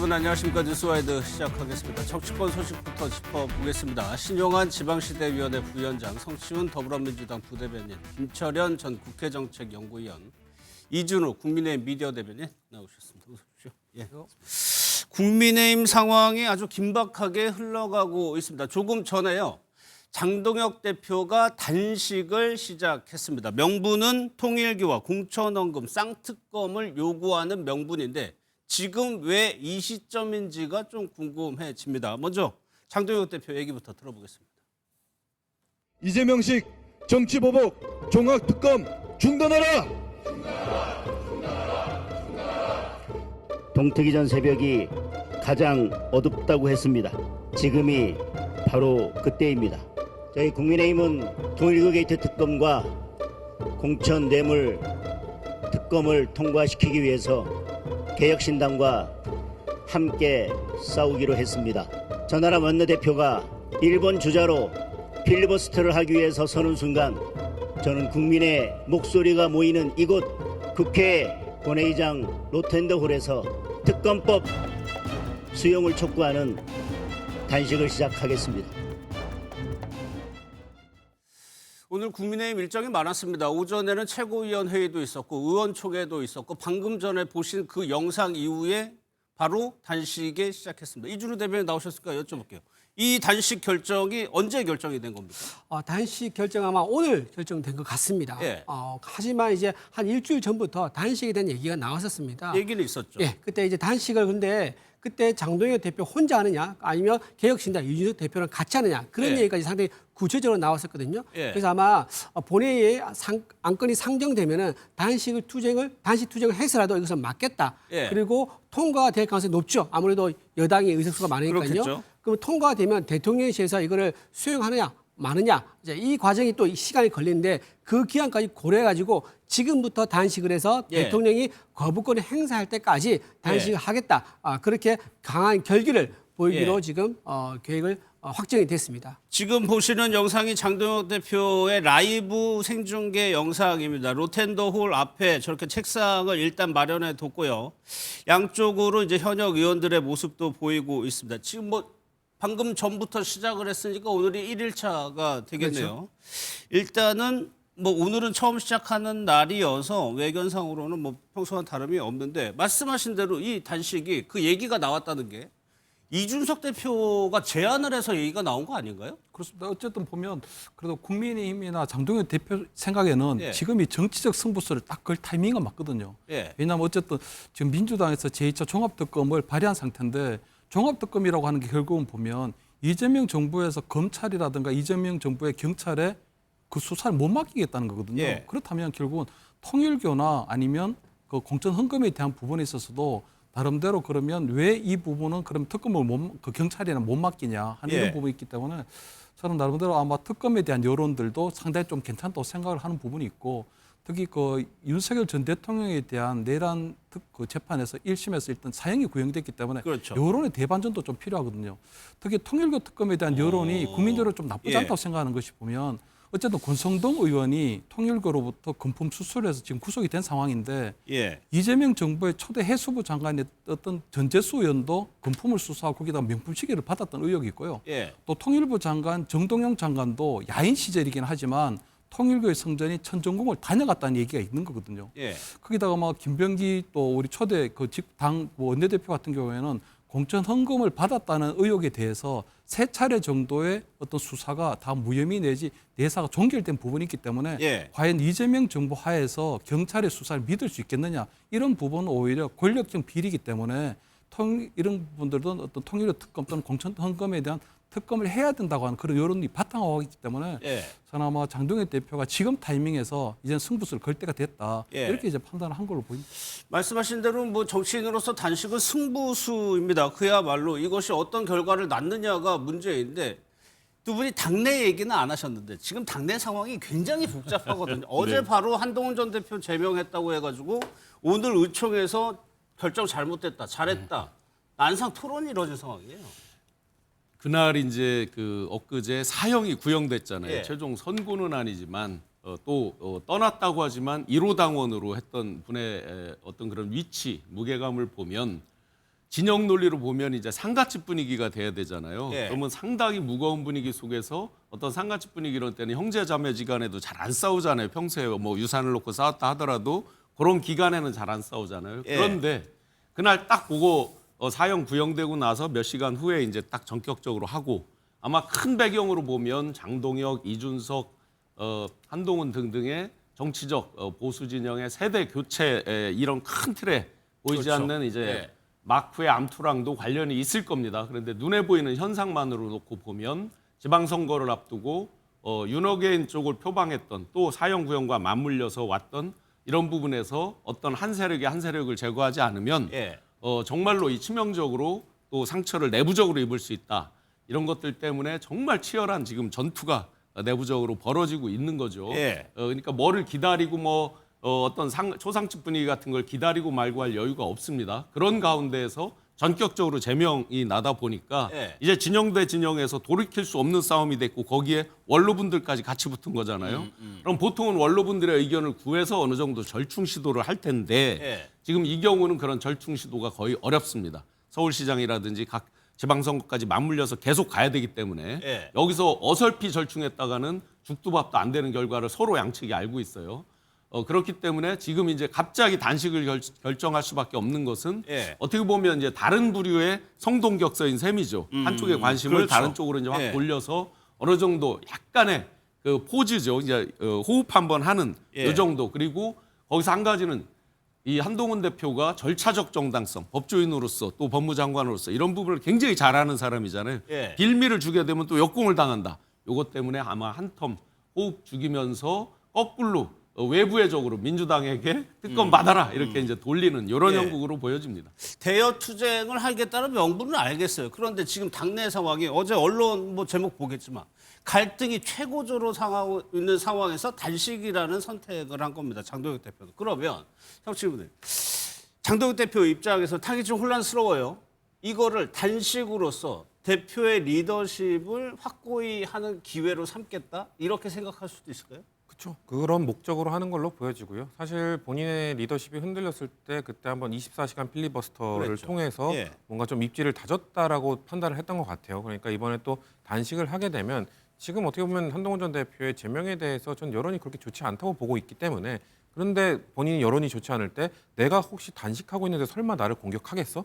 여러분 안녕하십니까. 뉴스와이드 시작하겠습니다. 정치권 소식부터 짚어보겠습니다. 신용환 지방시대위원회 부위원장, 성시훈 더불어민주당 부대변인, 김철현 전 국회정책연구위원, 이준우 국민의힘 미디어 대변인 나오셨습니다. 어서 오십시오. 예. 국민의힘 상황이 아주 긴박하게 흘러가고 있습니다. 조금 전에요. 장동혁 대표가 단식을 시작했습니다. 명분은 통일교와 공천원금 쌍특검을 요구하는 명분인데 지금 왜 이 시점인지가 좀 궁금해집니다. 먼저 장동혁 대표 얘기부터 들어보겠습니다. 이재명식 정치보복 종합특검 중단하라! 동트기 전 새벽이 가장 어둡다고 했습니다. 지금이 바로 그때입니다. 저희 국민의힘은 통일교 게이트 특검과 공천 뇌물 특검을 통과시키기 위해서 개혁신당과 함께 싸우기로 했습니다. 전하람 원내대표가 일본 주자로 필리버스터를 하기 위해서 서는 순간 저는 국민의 목소리가 모이는 이곳 국회 본회의장 로텐더홀에서 특검법 수용을 촉구하는 단식을 시작하겠습니다. 오늘 국민의힘 일정이 많았습니다. 오전에는 최고위원 회의도 있었고 의원총회도 있었고 방금 전에 보신 그 영상 이후에 바로 단식에 시작했습니다. 이준우 대변인 나오셨을까 여쭤볼게요. 이 단식 결정이 언제 결정이 된 겁니까? 단식 결정 아마 오늘 결정된 것 같습니다. 예. 하지만 이제 한 일주일 전부터 단식에 대한 얘기가 나왔었습니다. 얘기는 있었죠. 예, 그때 이제 단식을 근데 그때 장동혁 대표 혼자 하느냐 아니면 개혁신당 이준석 대표랑 같이 하느냐 그런 예. 얘기까지 상당히 구체적으로 나왔었거든요. 예. 그래서 아마 본회의에 안건이 상정되면은 단식 투쟁을 해서라도 이것을 막겠다. 예. 그리고 통과가 될 가능성이 높죠. 아무래도 여당의 의석수가 많으니까요. 그렇겠죠. 그럼 통과되면 대통령실에서 이거를 수용하느냐 마느냐 이제 이 과정이 또 시간이 걸리는데 그 기한까지 고려해가지고 지금부터 단식을 해서 예. 대통령이 거부권을 행사할 때까지 단식을 하겠다. 그렇게 강한 결기를 보이기로 예. 지금 계획을 확정이 됐습니다. 지금 보시는 영상이 장동혁 대표의 라이브 생중계 영상입니다. 로텐더홀 앞에 저렇게 책상을 일단 마련해 뒀고요. 양쪽으로 이제 현역 의원들의 모습도 보이고 있습니다. 지금 뭐 방금 전부터 시작을 했으니까 오늘이 1일차가 되겠네요. 그렇죠. 일단은 뭐 오늘은 처음 시작하는 날이어서 외견상으로는 뭐 평소와는 다름이 없는데 말씀하신 대로 이 단식이 그 얘기가 나왔다는 게 이준석 대표가 제안을 해서 얘기가 나온 거 아닌가요? 그렇습니다. 어쨌든 보면 그래도 국민의힘이나 장동혁 대표 생각에는 예. 지금이 정치적 승부수를 딱 걸 타이밍은 맞거든요. 예. 왜냐하면 어쨌든 지금 민주당에서 제2차 종합특검을 발의한 상태인데 종합특검이라고 하는 게 결국은 보면 이재명 정부에서 검찰이라든가 이재명 정부의 경찰에 그 수사를 못 맡기겠다는 거거든요. 예. 그렇다면 결국은 통일교나 아니면 그 공천 헌금에 대한 부분에 있어서도 나름대로 그러면 왜 이 부분은 그럼 특검을 그 경찰이나 못 맡기냐 하는 예. 이런 부분이 있기 때문에 저는 나름대로 아마 특검에 대한 여론들도 상당히 좀 괜찮다고 생각을 하는 부분이 있고 특히 그 윤석열 전 대통령에 대한 내란 그 재판에서 1심에서 일단 사형이 구형됐기 때문에 그렇죠. 여론의 대반전도 좀 필요하거든요. 특히 통일교 특검에 대한 여론이 국민적으로 좀 나쁘지 예. 않다고 생각하는 것이 보면 어쨌든 권성동 의원이 통일교로부터 금품 수수해서 지금 구속이 된 상황인데 예. 이재명 정부의 초대 해수부 장관의 어떤 전재수 의원도 금품을 수사하고 거기다 명품 시계를 받았던 의혹이 있고요. 예. 또 통일부 장관 정동영 장관도 야인 시절이긴 하지만 통일교의 성전이 천정궁을 다녀갔다는 얘기가 있는 거거든요. 예. 거기다가 막 김병기 또 우리 초대 그 당 원내대표 같은 경우에는 공천 헌금을 받았다는 의혹에 대해서 3차례 정도의 어떤 수사가 다 무혐의 내지 내사가 종결된 부분이 있기 때문에 예. 과연 이재명 정부 하에서 경찰의 수사를 믿을 수 있겠느냐 이런 부분은 오히려 권력적 비리이기 때문에 이런 분들도 어떤 통일교 특검 또는 공천 헌금에 대한 특검을 해야 된다고 하는 그런 여론이 바탕하고 있기 때문에 예. 저는 아마 장동혁 대표가 지금 타이밍에서 이제 승부수를 걸 때가 됐다 예. 이렇게 이제 판단을 한 걸로 보입니다. 말씀하신 대로 뭐 정치인으로서 단식은 승부수입니다. 그야말로 이것이 어떤 결과를 낳느냐가 문제인데 두 분이 당내 얘기는 안 하셨는데 지금 당내 상황이 굉장히 복잡하거든요. 어제 바로 한동훈 전 대표 제명했다고 해가지고 오늘 의총에서 결정 잘못됐다, 잘했다. 난상 토론이 이루어진 상황이에요. 그날 이제 그 엊그제 사형이 구형됐잖아요. 예. 최종 선고는 아니지만 떠났다고 하지만 1호 당원으로 했던 분의 어떤 그런 위치, 무게감을 보면 진영 논리로 보면 이제 상가집 분위기가 돼야 되잖아요. 예. 그러면 상당히 무거운 분위기 속에서 어떤 상가집 분위기 이런 때는 형제자매지간에도 잘 안 싸우잖아요. 평소에 뭐 유산을 놓고 싸웠다 하더라도 그런 기간에는 잘 안 싸우잖아요. 예. 그런데 그날 딱 보고 사형 구형되고 나서 몇 시간 후에 이제 딱 전격적으로 하고 아마 큰 배경으로 보면 장동혁, 이준석, 한동훈 등등의 정치적 보수 진영의 세대 교체 이런 큰 틀에 보이지 그렇죠. 않는 이제 예. 마크의 암투랑도 관련이 있을 겁니다. 그런데 눈에 보이는 현상만으로 놓고 보면 지방선거를 앞두고 윤호개인 쪽을 표방했던 또 사형 구형과 맞물려서 왔던 이런 부분에서 어떤 한 세력이 한 세력을 제거하지 않으면 예. 정말로 이 치명적으로 또 상처를 내부적으로 입을 수 있다. 이런 것들 때문에 정말 치열한 지금 전투가 내부적으로 벌어지고 있는 거죠. 예. 그러니까 뭐를 기다리고 어떤 초상집 분위기 같은 걸 기다리고 말고 할 여유가 없습니다. 그런 가운데에서 전격적으로 제명이 나다 보니까 예. 이제 진영 대 진영에서 돌이킬 수 없는 싸움이 됐고 거기에 원로분들까지 같이 붙은 거잖아요. 그럼 보통은 원로분들의 의견을 구해서 어느 정도 절충 시도를 할 텐데 예. 지금 이 경우는 그런 절충 시도가 거의 어렵습니다. 서울시장이라든지 각 지방선거까지 맞물려서 계속 가야 되기 때문에 예. 여기서 어설피 절충했다가는 죽도 밥도 안 되는 결과를 서로 양측이 알고 있어요. 그렇기 때문에 지금 이제 갑자기 단식을 결정할 수밖에 없는 것은 예. 어떻게 보면 이제 다른 부류의 성동격서인 셈이죠. 한쪽의 관심을 그렇죠. 다른 쪽으로 이제 확 예. 돌려서 어느 정도 약간의 그 포즈죠. 이제 호흡 한번 하는 예. 이 정도. 그리고 거기서 한 가지는 이 한동훈 대표가 절차적 정당성, 법조인으로서 또 법무장관으로서 이런 부분을 굉장히 잘하는 사람이잖아요. 예. 빌미를 주게 되면 또 역공을 당한다. 이것 때문에 아마 한 텀 호흡 죽이면서 거꾸로 외부의적으로 민주당에게 특검 받아라 이렇게 이제 돌리는 이런 예. 형국으로 보여집니다. 대여 투쟁을 하겠다는 명분은 알겠어요. 그런데 지금 당내 상황이 어제 언론 뭐 제목 보겠지만 갈등이 최고조로 상하고 있는 상황에서 단식이라는 선택을 한 겁니다. 장동혁 대표도. 그러면 정치인분들 장동혁 대표 입장에서 당이 좀 혼란스러워요. 이거를 단식으로서 대표의 리더십을 확고히 하는 기회로 삼겠다 이렇게 생각할 수도 있을까요? 그렇죠. 그런 목적으로 하는 걸로 보여지고요. 사실 본인의 리더십이 흔들렸을 때 그때 한번 24시간 필리버스터를 그랬죠. 통해서 예. 뭔가 좀 입지를 다졌다라고 판단을 했던 것 같아요. 그러니까 이번에 또 단식을 하게 되면 지금 어떻게 보면 한동훈 전 대표의 제명에 대해서 전 여론이 그렇게 좋지 않다고 보고 있기 때문에 그런데 본인이 여론이 좋지 않을 때 내가 혹시 단식하고 있는데 설마 나를 공격하겠어?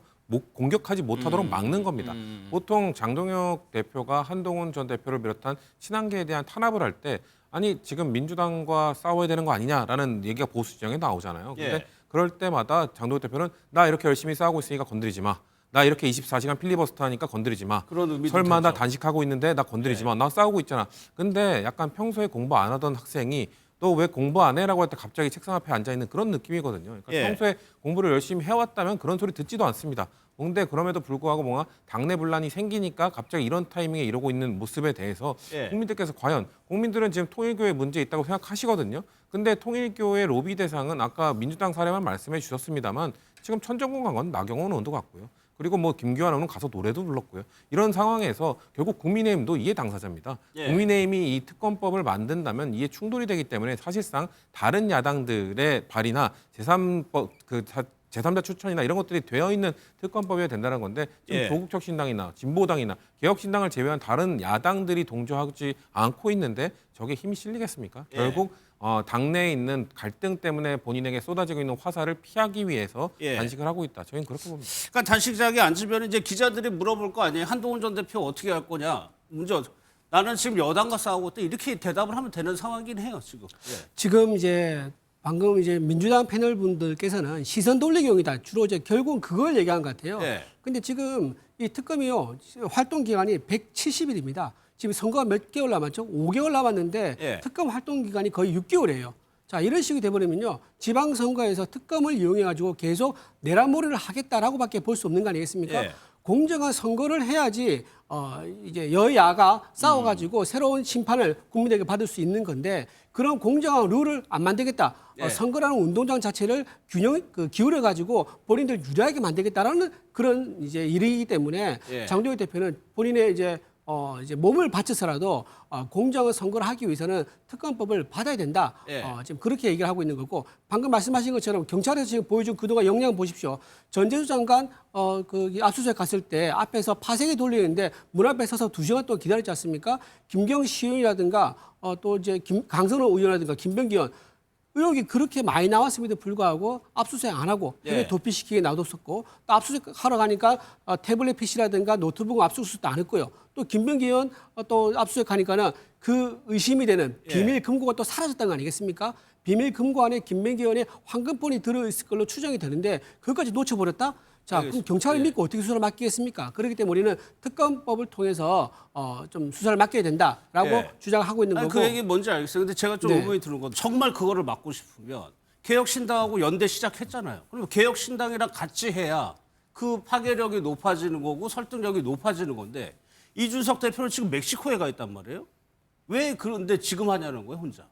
공격하지 못하도록 막는 겁니다. 보통 장동혁 대표가 한동훈 전 대표를 비롯한 친한계에 대한 탄압을 할 때 아니 지금 민주당과 싸워야 되는 거 아니냐라는 얘기가 보수 진영에 나오잖아요. 근데 예. 그럴 때마다 장동혁 대표는 나 이렇게 열심히 싸우고 있으니까 건드리지 마. 나 이렇게 24시간 필리버스터 하니까 건드리지 마. 그런 의미도 설마 나 되죠. 단식하고 있는데 나 건드리지 마. 나 싸우고 있잖아. 근데 약간 평소에 공부 안 하던 학생이 너 왜 공부 안 해라고 할 때 갑자기 책상 앞에 앉아 있는 그런 느낌이거든요. 그러니까 예. 평소에 공부를 열심히 해왔다면 그런 소리 듣지도 않습니다. 근데 그럼에도 불구하고 뭔가 당내 분란이 생기니까 갑자기 이런 타이밍에 이러고 있는 모습에 대해서 예. 국민들께서 과연 국민들은 지금 통일교에 문제 있다고 생각하시거든요. 근데 통일교의 로비 대상은 아까 민주당 사례만 말씀해 주셨습니다만 지금 천정궁 건 나경원 의원도 같고요. 그리고 뭐 김규환 의원은 가서 노래도 불렀고요. 이런 상황에서 결국 국민의힘도 이해 당사자입니다. 예. 국민의힘이 이 특검법을 만든다면 이에 충돌이 되기 때문에 사실상 다른 야당들의 발의나 제3자 추천이나 이런 것들이 되어 있는 특검법이어야 된다는 건데 지금 예. 조국혁신당이나 진보당이나 개혁신당을 제외한 다른 야당들이 동조하지 않고 있는데 저게 힘이 실리겠습니까? 예. 결국 당내에 있는 갈등 때문에 본인에게 쏟아지고 있는 화살을 피하기 위해서 예. 단식을 하고 있다. 저희는 그렇게 봅니다. 그러니까 단식장에 앉으면 이제 기자들이 물어볼 거 아니에요. 한동훈 전 대표 어떻게 할 거냐. 문제 나는 지금 여당과 싸우고 있다. 이렇게 대답을 하면 되는 상황이긴 해요. 지금. 예. 지금 이제 방금 이제 민주당 패널 분들께서는 시선 돌리기용이다. 주로 이제 결국은 그걸 얘기한 것 같아요. 네. 근데 지금 이 특검이요. 활동 기간이 170일입니다. 지금 선거가 몇 개월 남았죠? 5개월 남았는데 예. 특검 활동 기간이 거의 6개월이에요. 자, 이런 식이 돼버리면요. 지방선거에서 특검을 이용해가지고 계속 내란몰이를 하겠다라고밖에 볼 수 없는 거 아니겠습니까? 예. 공정한 선거를 해야지 이제 여야가 싸워가지고 새로운 심판을 국민에게 받을 수 있는 건데 그런 공정한 룰을 안 만들겠다. 예. 선거라는 운동장 자체를 기울여가지고 본인들 유리하게 만들겠다라는 그런 이제 일이기 때문에 예. 장동혁 대표는 본인의 이제 이제 몸을 바쳐서라도 공정한 선거를 하기 위해서는 특검법을 받아야 된다. 예. 지금 그렇게 얘기를 하고 있는 거고 방금 말씀하신 것처럼 경찰에서 지금 보여준 그동안 역량 보십시오. 전재수 장관 그 압수수색 갔을 때 앞에서 파쇄기 돌리는데 문 앞에 서서 2시간 동안 기다렸지 않습니까? 김경시 의원이라든가 또 이제 강선호 의원이라든가 김병기 의원 의혹이 그렇게 많이 나왔음에도 불구하고 압수수색 안 하고 예. 도피시키게 놔뒀었고 또 압수수색 하러 가니까 태블릿 PC라든가 노트북 압수수색도 안 했고요. 또 김병기 의원 또 압수수색 하니까는 그 의심이 되는 비밀 금고가 또 사라졌다는 거 아니겠습니까? 비밀 금고 안에 김병기 의원의 황금폰이 들어있을 걸로 추정이 되는데 그것까지 놓쳐버렸다? 자, 그럼 경찰을 믿고 어떻게 수사를 맡기겠습니까? 그렇기 때문에 우리는 특검법을 통해서 좀 수사를 맡겨야 된다라고 예. 주장하고 있는 아니, 거고. 그 얘기 뭔지 알겠어요. 근데 제가 좀 네. 의문이 드는 건 정말 그거를 막고 싶으면 개혁신당하고 연대 시작했잖아요. 그럼 개혁신당이랑 같이 해야 그 파괴력이 높아지는 거고 설득력이 높아지는 건데 이준석 대표는 지금 멕시코에 가 있단 말이에요. 왜 그런데 지금 하냐는 거예요, 혼자.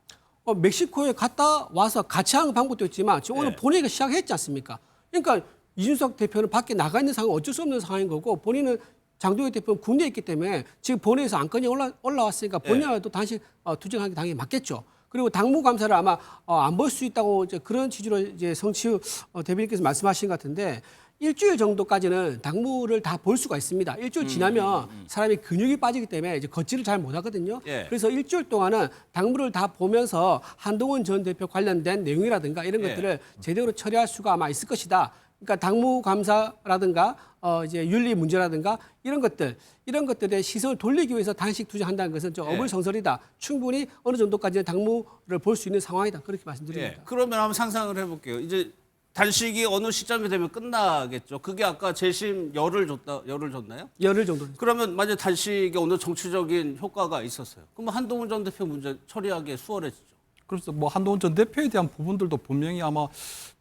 멕시코에 갔다 와서 같이 하는 방법도 있지만 지금 오늘 네. 본회의가 시작했지 않습니까? 그러니까 이준석 대표는 밖에 나가 있는 상황은 어쩔 수 없는 상황인 거고 본인은 장동혁 대표는 군대에 있기 때문에 지금 본회의에서 안건이 올라왔으니까 본인이라도 단식 투쟁하는 게 당연히 맞겠죠. 그리고 당무감사를 아마 안 볼 수 있다고 이제 그런 취지로 이제 성치우 대변인께서 말씀하신 것 같은데 일주일 정도까지는 당무를 다 볼 수가 있습니다. 일주일 지나면 사람이 근육이 빠지기 때문에 이제 걷지를 잘 못하거든요. 예. 그래서 일주일 동안은 당무를 다 보면서 한동훈 전 대표 관련된 내용이라든가 이런 예. 것들을 제대로 처리할 수가 아마 있을 것이다. 그러니까 당무감사라든가 이제 윤리 문제라든가 이런 것들에 시선을 돌리기 위해서 단식 투쟁한다는 것은 좀 예. 어불성설이다. 충분히 어느 정도까지는 당무를 볼 수 있는 상황이다. 그렇게 예. 말씀드립니다. 그러면 한번 상상을 해볼게요. 이제 단식이 어느 시점이 되면 끝나겠죠. 그게 아까 재심 열흘 줬나요? 열흘 정도. 그러면 만약 단식에 어느 정치적인 효과가 있었어요. 그럼 한동훈 전 대표 문제 처리하기 수월해지죠. 그래서 뭐 한동훈 전 대표에 대한 부분들도 분명히 아마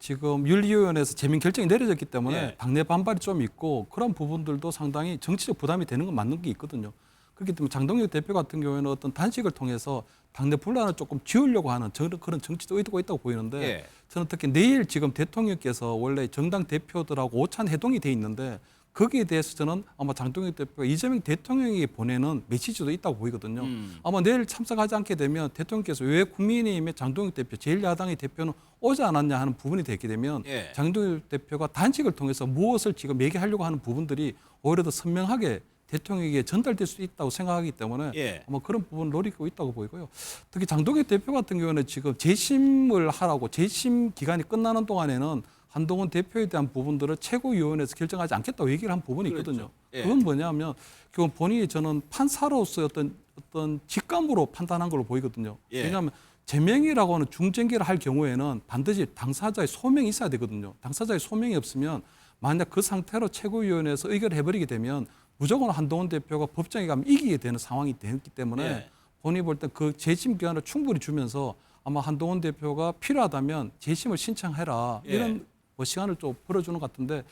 지금 윤리위원회에서 재민 결정이 내려졌기 때문에 예. 당내 반발이 좀 있고 그런 부분들도 상당히 정치적 부담이 되는 건 맞는 게 있거든요. 그렇기 때문에 장동혁 대표 같은 경우에는 어떤 단식을 통해서 당내 분란을 조금 지우려고 하는 그런 정치적 의도가 있다고 보이는데 예. 저는 특히 내일 지금 대통령께서 원래 정당 대표들하고 오찬 회동이 돼 있는데 거기에 대해서 저는 아마 장동혁 대표가 이재명 대통령에게 보내는 메시지도 있다고 보이거든요. 아마 내일 참석하지 않게 되면 대통령께서 왜 국민의힘의 장동혁 대표, 제1야당의 대표는 오지 않았냐 하는 부분이 되게 되면 예. 장동혁 대표가 단식을 통해서 무엇을 지금 얘기하려고 하는 부분들이 오히려 더 선명하게 대통령에게 전달될 수 있다고 생각하기 때문에 예. 아마 그런 부분을 노리고 있다고 보이고요. 특히 장동혁 대표 같은 경우는 지금 재심을 하라고 재심 기간이 끝나는 동안에는 한동훈 대표에 대한 부분들을 최고위원회에서 결정하지 않겠다고 얘기를 한 부분이 있거든요. 예. 그건 뭐냐면 결국 본인이 저는 판사로서의 어떤 직감으로 판단한 걸로 보이거든요. 예. 왜냐하면 제명이라고 하는 중징계를 할 경우에는 반드시 당사자의 소명이 있어야 되거든요. 당사자의 소명이 없으면 만약 그 상태로 최고위원회에서 의결을 해버리게 되면 무조건 한동훈 대표가 법정에 가면 이기게 되는 상황이 되기 때문에 예. 본인이 볼 때 그 재심 기간을 충분히 주면서 아마 한동훈 대표가 필요하다면 재심을 신청해라 예. 이런 뭐 시간을 좀 벌어주는 것 같은데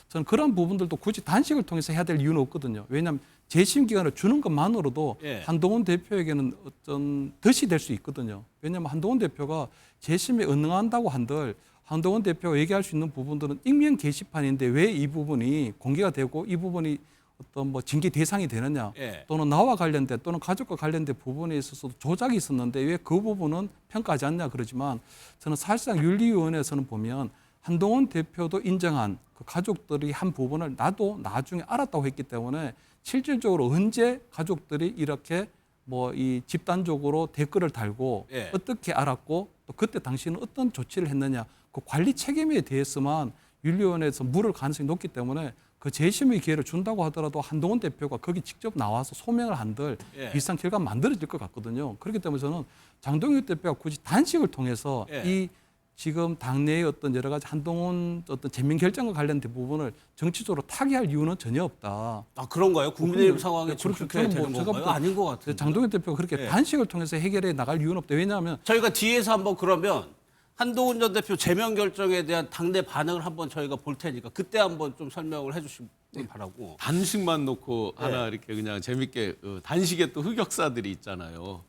저는 그런 부분들도 굳이 단식을 통해서 해야 될 이유는 없거든요. 왜냐하면 재심 기간을 주는 것만으로도 예. 한동훈 대표에게는 어떤 덫이 될 수 있거든요. 왜냐하면 한동훈 대표가 재심에 응한다고 한들 한동훈 대표가 얘기할 수 있는 부분들은 익명 게시판인데 왜 이 부분이 공개가 되고 이 부분이 어떤 뭐 징계 대상이 되느냐 예. 또는 나와 관련된 또는 가족과 관련된 부분에 있어서 조작이 있었는데 왜 그 부분은 평가하지 않냐 그러지만 저는 사실상 윤리위원회에서는 보면 한동훈 대표도 인정한 그 가족들이 한 부분을 나도 나중에 알았다고 했기 때문에 실질적으로 언제 가족들이 이렇게 뭐 이 집단적으로 댓글을 달고 예. 어떻게 알았고 또 그때 당시는 어떤 조치를 했느냐 그 관리 책임에 대해서만 윤리위원회에서 물을 가능성이 높기 때문에 그 재심의 기회를 준다고 하더라도 한동훈 대표가 거기 직접 나와서 소명을 한들 예. 비슷한 결과가 만들어질 것 같거든요. 그렇기 때문에 저는 장동혁 대표가 굳이 단식을 통해서 예. 이 지금 당내의 어떤 여러 가지 한동훈 어떤 재명 결정과 관련된 부분을 정치적으로 타개할 이유는 전혀 없다. 아 그런가요? 국민의힘 상황이 지금 그렇죠. 그렇게 저는 되는 제가 건가요? 볼 때 아닌 것 같은데. 장동혁 대표가 그렇게 예. 단식을 통해서 해결해 나갈 이유는 없다. 왜냐하면 저희가 뒤에서 한번 그러면 한동훈 전 대표 제명 결정에 대한 당내 반응을 한번 저희가 볼 테니까 그때 한번 좀 설명을 해주시기 바라고. 단식만 놓고 하나 이렇게 그냥 재밌게 단식의 또 흑역사들이 있잖아요.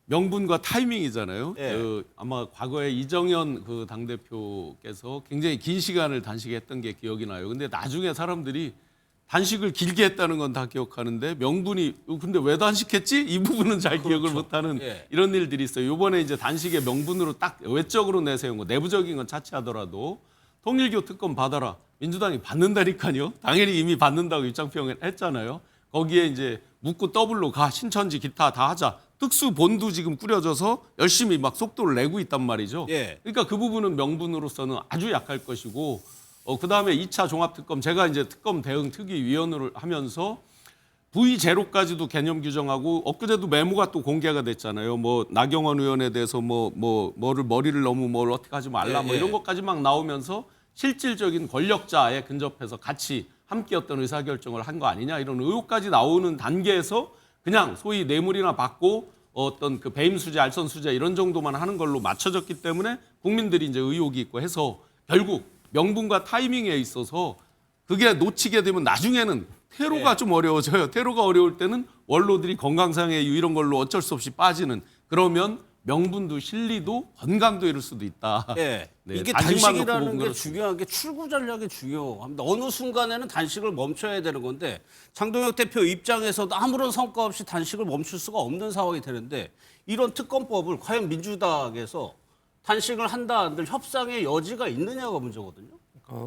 명분과 타이밍이잖아요. 예. 아마 과거에 이정현 그 당대표께서 굉장히 긴 시간을 단식했던 게 기억이 나요. 근데 나중에 사람들이 단식을 길게 했다는 건 다 기억하는데 명분이 근데 왜 단식했지? 이 부분은 잘 기억을 못하는 예. 이런 일들이 있어요. 이번에 이제 단식의 명분으로 딱 외적으로 내세운 거 내부적인 건 차치하더라도 통일교 특검 받아라. 민주당이 받는다니까요. 당연히 이미 받는다고 입장표명을 했잖아요. 거기에 이제 묻고 더블로 가 신천지 기타 다 하자. 특수본도 지금 꾸려져서 열심히 막 속도를 내고 있단 말이죠. 예. 그러니까 그 부분은 명분으로서는 아주 약할 것이고 그다음에 2차 종합특검 제가 이제 특검 대응 특위위원으로 하면서 V0까지도 개념 규정하고 엊그제도 메모가 또 공개가 됐잖아요. 뭐 나경원 의원에 대해서 뭐를 머리를 너무 뭘 어떻게 하지 말라 뭐 예, 예. 이런 것까지 막 나오면서 실질적인 권력자에 근접해서 같이 함께 어떤 의사결정을 한 거 아니냐 이런 의혹까지 나오는 단계에서 그냥 소위 뇌물이나 받고 어떤 그 배임 수재, 알선 수재 이런 정도만 하는 걸로 맞춰졌기 때문에 국민들이 이제 의혹이 있고 해서 결국 명분과 타이밍에 있어서 그게 놓치게 되면 나중에는 테러가 좀 어려워져요. 테러가 어려울 때는 원로들이 건강상의 이유 이런 걸로 어쩔 수 없이 빠지는 그러면 명분도 실리도 건강도 이럴 수도 있다. 예. 네, 이게 단식만 놓고 단식이라는 보면 게 그렇습니다. 중요한 게 출구 전략이 중요합니다. 어느 순간에는 단식을 멈춰야 되는 건데 장동혁 대표 입장에서도 아무런 성과 없이 단식을 멈출 수가 없는 상황이 되는데 이런 특검법을 과연 민주당에서 단식을 한다 한들 협상의 여지가 있느냐가 문제거든요.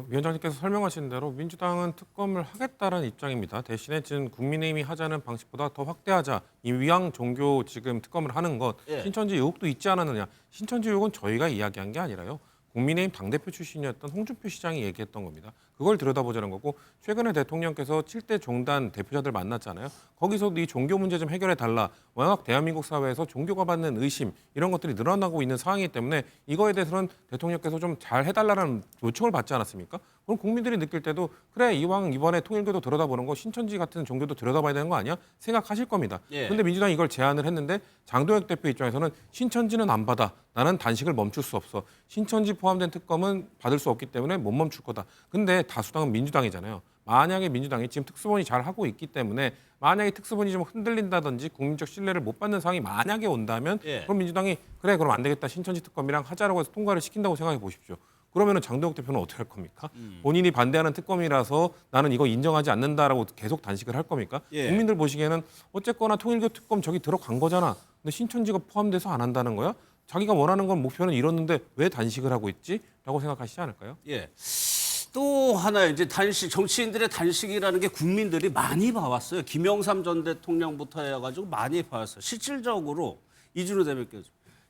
위원장님께서 설명하신 대로 민주당은 특검을 하겠다는 입장입니다. 대신에 지금 국민의힘이 하자는 방식보다 더 확대하자. 이 위양 종교 지금 특검을 하는 것 예. 신천지 의혹도 있지 않았느냐. 신천지 의혹은 저희가 이야기한 게 아니라요. 국민의힘 당대표 출신이었던 홍준표 시장이 얘기했던 겁니다. 그걸 들여다보자는 거고 최근에 대통령께서 7대 종단 대표자들 만났잖아요. 거기서도 이 종교 문제 좀 해결해 달라. 워낙 대한민국 사회에서 종교가 받는 의심 이런 것들이 늘어나고 있는 상황이기 때문에 이거에 대해서는 대통령께서 좀 잘 해달라는 요청을 받지 않았습니까? 그럼 국민들이 느낄 때도 그래 이왕 이번에 통일교도 들여다보는 거 신천지 같은 종교도 들여다봐야 되는 거 아니야? 생각하실 겁니다. 예. 그런데 민주당이 이걸 제안을 했는데 장동혁 대표 입장에서는 신천지는 안 받아. 나는 단식을 멈출 수 없어. 신천지 포함된 특검은 받을 수 없기 때문에 못 멈출 거다. 근데 다수당은 민주당이잖아요. 만약에 민주당이 지금 특수본이 잘 하고 있기 때문에 만약에 특수본이 좀 흔들린다든지 국민적 신뢰를 못 받는 상황이 만약에 온다면 예. 그럼 민주당이 그래 그럼 안 되겠다 신천지 특검이랑 하자라고 해서 통과를 시킨다고 생각해 보십시오. 그러면은 장동혁 대표는 어떻게 할 겁니까? 본인이 반대하는 특검이라서 나는 이거 인정하지 않는다라고 계속 단식을 할 겁니까? 예. 국민들 보시기에는 어쨌거나 통일교 특검 저기 들어간 거잖아. 근데 신천지가 포함돼서 안 한다는 거야? 자기가 원하는 건 목표는 이뤘는데 왜 단식을 하고 있지? 라고 생각하시지 않을까요? 예. 또 하나 이제 단식 정치인들의 단식이라는 게 국민들이 많이 봐왔어요. 김영삼 전 대통령부터 해가지고 많이 봐왔어요. 실질적으로 이준호 대표께서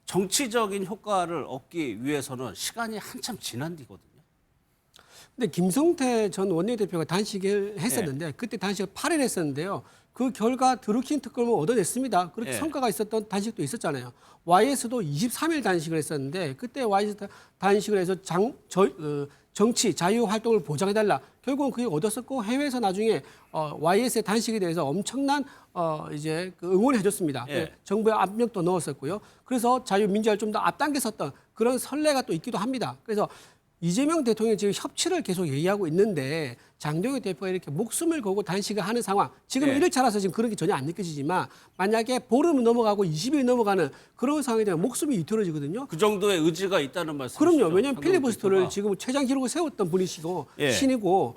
정치적인 효과를 얻기 위해서는 시간이 한참 지난 뒤거든요. 근데 김성태 전 원내대표가 단식을 했었는데 그때 단식을 8일 했었는데요. 그 결과 드루킹 특검을 얻어냈습니다. 그렇게 예. 성과가 있었던 단식도 있었잖아요. YS도 23일 단식을 했었는데 그때 YS 단식을 해서 정치 자유 활동을 보장해달라. 결국은 그게 얻었었고 해외에서 나중에 YS의 단식에 대해서 엄청난 이제 그 응원을 해줬습니다. 예. 정부의 압력도 넣었었고요. 그래서 자유민주화를 좀 더 앞당겼었던 그런 선례가 또 있기도 합니다. 그래서 이재명 대통령이 지금 협치를 계속 얘기하고 있는데 장동혁 대표가 이렇게 목숨을 걸고 단식을 하는 상황. 지금 네. 1일차라서 지금 그런 게 전혀 안 느껴지지만 만약에 보름 넘어가고 20일 넘어가는 그런 상황이 되면 목숨이 이틀어지거든요. 그 정도의 의지가 있다는 말씀이시죠? 그럼요. 왜냐하면 장동혁 필리버스터를 대표가. 지금 최장 기록을 세웠던 분이시고 예. 신이고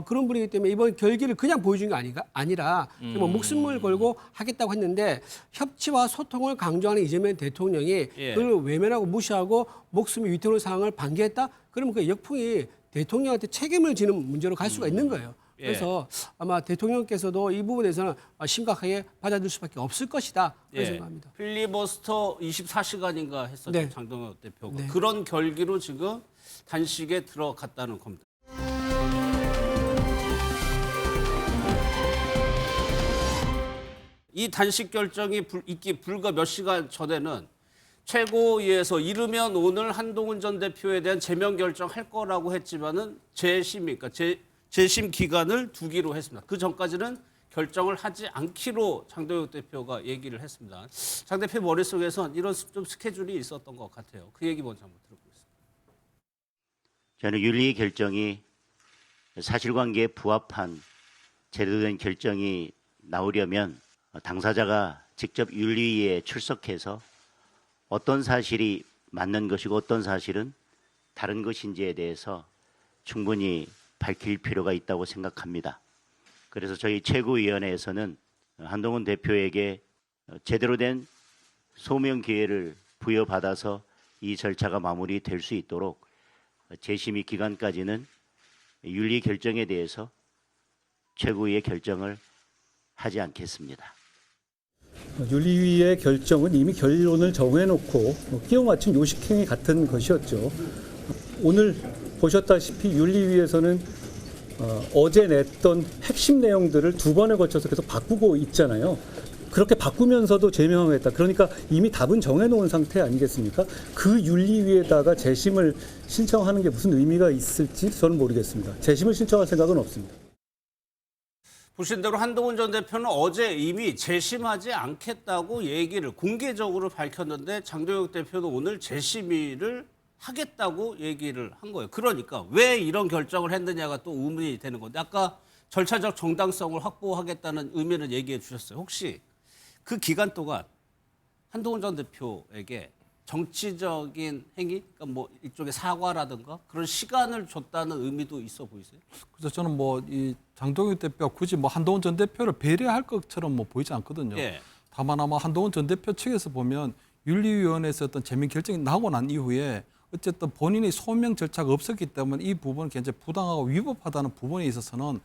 그런 분이기 때문에 이번 결기를 그냥 보여준 게 아니라 정말 목숨을 걸고 하겠다고 했는데 협치와 소통을 강조하는 이재명 대통령이 예. 그걸 외면하고 무시하고 목숨이 위태로운 상황을 방기했다? 그러면 그 역풍이 대통령한테 책임을 지는 문제로 갈 수가 있는 거예요. 예. 그래서 아마 대통령께서도 이 부분에서는 심각하게 받아들일 수밖에 없을 것이다. 그렇게 예. 생각합니다. 필리버스터 24시간인가 했었죠. 네. 장동혁 대표가. 네. 그런 결기로 지금 단식에 들어갔다는 겁니다. 이 단식 결정이 있기 불과 몇 시간 전에는 최고위에서 이르면 오늘 한동훈 전 대표에 대한 제명 결정할 거라고 했지만은 재심 기간을 두기로 했습니다. 그 전까지는 결정을 하지 않기로 장동혁 대표가 얘기를 했습니다. 장 대표 머릿속에선 이런 좀 스케줄이 있었던 것 같아요. 그 얘기 먼저 한번 들어보겠습니다. 저는 윤리 결정이 사실관계에 부합한 제대로 된 결정이 나오려면 당사자가 직접 윤리위에 출석해서 어떤 사실이 맞는 것이고 어떤 사실은 다른 것인지에 대해서 충분히 밝힐 필요가 있다고 생각합니다. 그래서 저희 최고위원회에서는 한동훈 대표에게 제대로 된 소명 기회를 부여받아서 이 절차가 마무리될 수 있도록 재심의 기간까지는 윤리 결정에 대해서 최고위의 결정을 하지 않겠습니다. 윤리위의 결정은 이미 결론을 정해놓고 끼워 맞춘 요식행위 같은 것이었죠. 오늘 보셨다시피 윤리위에서는 어제 냈던 핵심 내용들을 두 번에 걸쳐서 계속 바꾸고 있잖아요. 그렇게 바꾸면서도 제명하겠다. 그러니까 이미 답은 정해놓은 상태 아니겠습니까? 그 윤리위에다가 재심을 신청하는 게 무슨 의미가 있을지 저는 모르겠습니다. 재심을 신청할 생각은 없습니다. 보신 대로 한동훈 전 대표는 어제 이미 재심하지 않겠다고 얘기를 공개적으로 밝혔는데 장동혁 대표는 오늘 재심의를 하겠다고 얘기를 한 거예요. 그러니까 왜 이런 결정을 했느냐가 또 의문이 되는 건데 아까 절차적 정당성을 확보하겠다는 의미를 얘기해 주셨어요. 혹시 그 기간 동안 한동훈 전 대표에게 정치적인 행위, 그러니까 뭐 일종의 사과라든가 그런 시간을 줬다는 의미도 있어 보이세요? 그래서 저는 뭐 이 장동혁 대표가 굳이 뭐 한동훈 전 대표를 배려할 것처럼 뭐 보이지 않거든요. 예. 다만 아마 한동훈 전 대표 측에서 보면 윤리위원회에서 어떤 제명 결정이 나고 난 이후에 어쨌든 본인의 소명 절차가 없었기 때문에 이 부분은 굉장히 부당하고 위법하다는 부분에 있어서는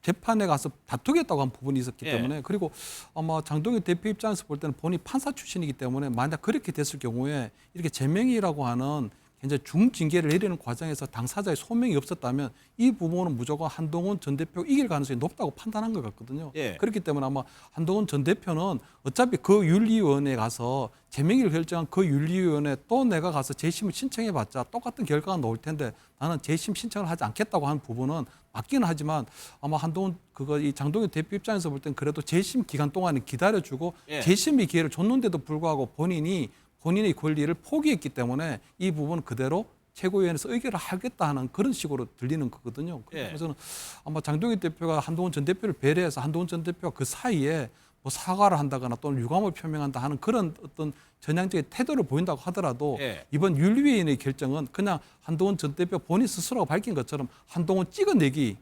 재판에 가서 다투겠다고 한 부분이 있었기 예. 때문에 그리고 아마 장동혁 대표 입장에서 볼 때는 본인이 판사 출신이기 때문에 만약 그렇게 됐을 경우에 이렇게 제명이라고 하는 굉장히 중징계를 내리는 과정에서 당사자의 소명이 없었다면 이 부분은 무조건 한동훈 전 대표가 이길 가능성이 높다고 판단한 것 같거든요. 예. 그렇기 때문에 아마 한동훈 전 대표는 어차피 그 윤리위원회에 가서 제명을 결정한 그 윤리위원회 또 내가 가서 재심을 신청해봤자 똑같은 결과가 나올 텐데 나는 재심 신청을 하지 않겠다고 하는 부분은 맞기는 하지만 아마 한동훈 이 장동혁 대표 입장에서 볼 땐 그래도 재심 기간 동안에 기다려주고 예. 재심의 기회를 줬는데도 불구하고 본인의 권리를 포기했기 때문에 이 부분은 그대로 최고위원회에서 의결을 하겠다 하는 그런 식으로 들리는 거거든요. 예. 그래서 저는 아마 장동혁 대표가 한동훈 전 대표를 배려해서 한동훈 전 대표가 그 사이에 뭐 사과를 한다거나 또는 유감을 표명한다 하는 그런 어떤 전향적인 태도를 보인다고 하더라도 예. 이번 윤리위원회의 결정은 그냥 한동훈 전 대표 본인 스스로가 밝힌 것처럼 한동훈 찍어내기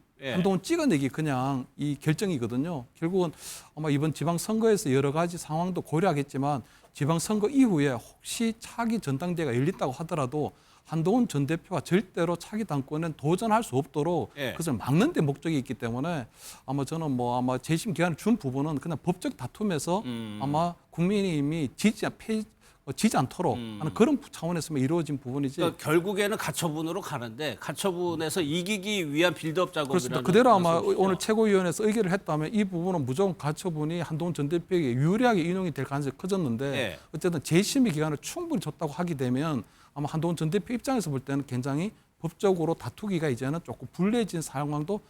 그냥 이 결정이거든요. 결국은 아마 이번 지방선거에서 여러 가지 상황도 고려하겠지만 지방선거 이후에 혹시 차기 전당대회가 열린다고 하더라도 한동훈 전 대표가 절대로 차기 당권엔 도전할 수 없도록 예. 그것을 막는 데 목적이 있기 때문에 아마 저는 뭐 아마 재심 기한을 준 부분은 그냥 법적 다툼에서 아마 국민의힘이 지지 않도록 하는 그런 차원에서만 이루어진 부분이지. 그러니까 결국에는 가처분으로 가는데 가처분에서 이기기 위한 빌드업 작업이라는 그렇습니다. 그대로 아마 말씀이시죠? 오늘 최고위원회에서 의결을 했다면 이 부분은 무조건 가처분이 한동훈 전 대표에게 유리하게 인용이 될 가능성이 커졌는데 예. 어쨌든 재심의 기간을 충분히 줬다고 하게 되면 아마 한동훈 전 대표 입장에서 볼 때는 굉장히 법적으로 다투기가 이제는 조금 불리해진 상황도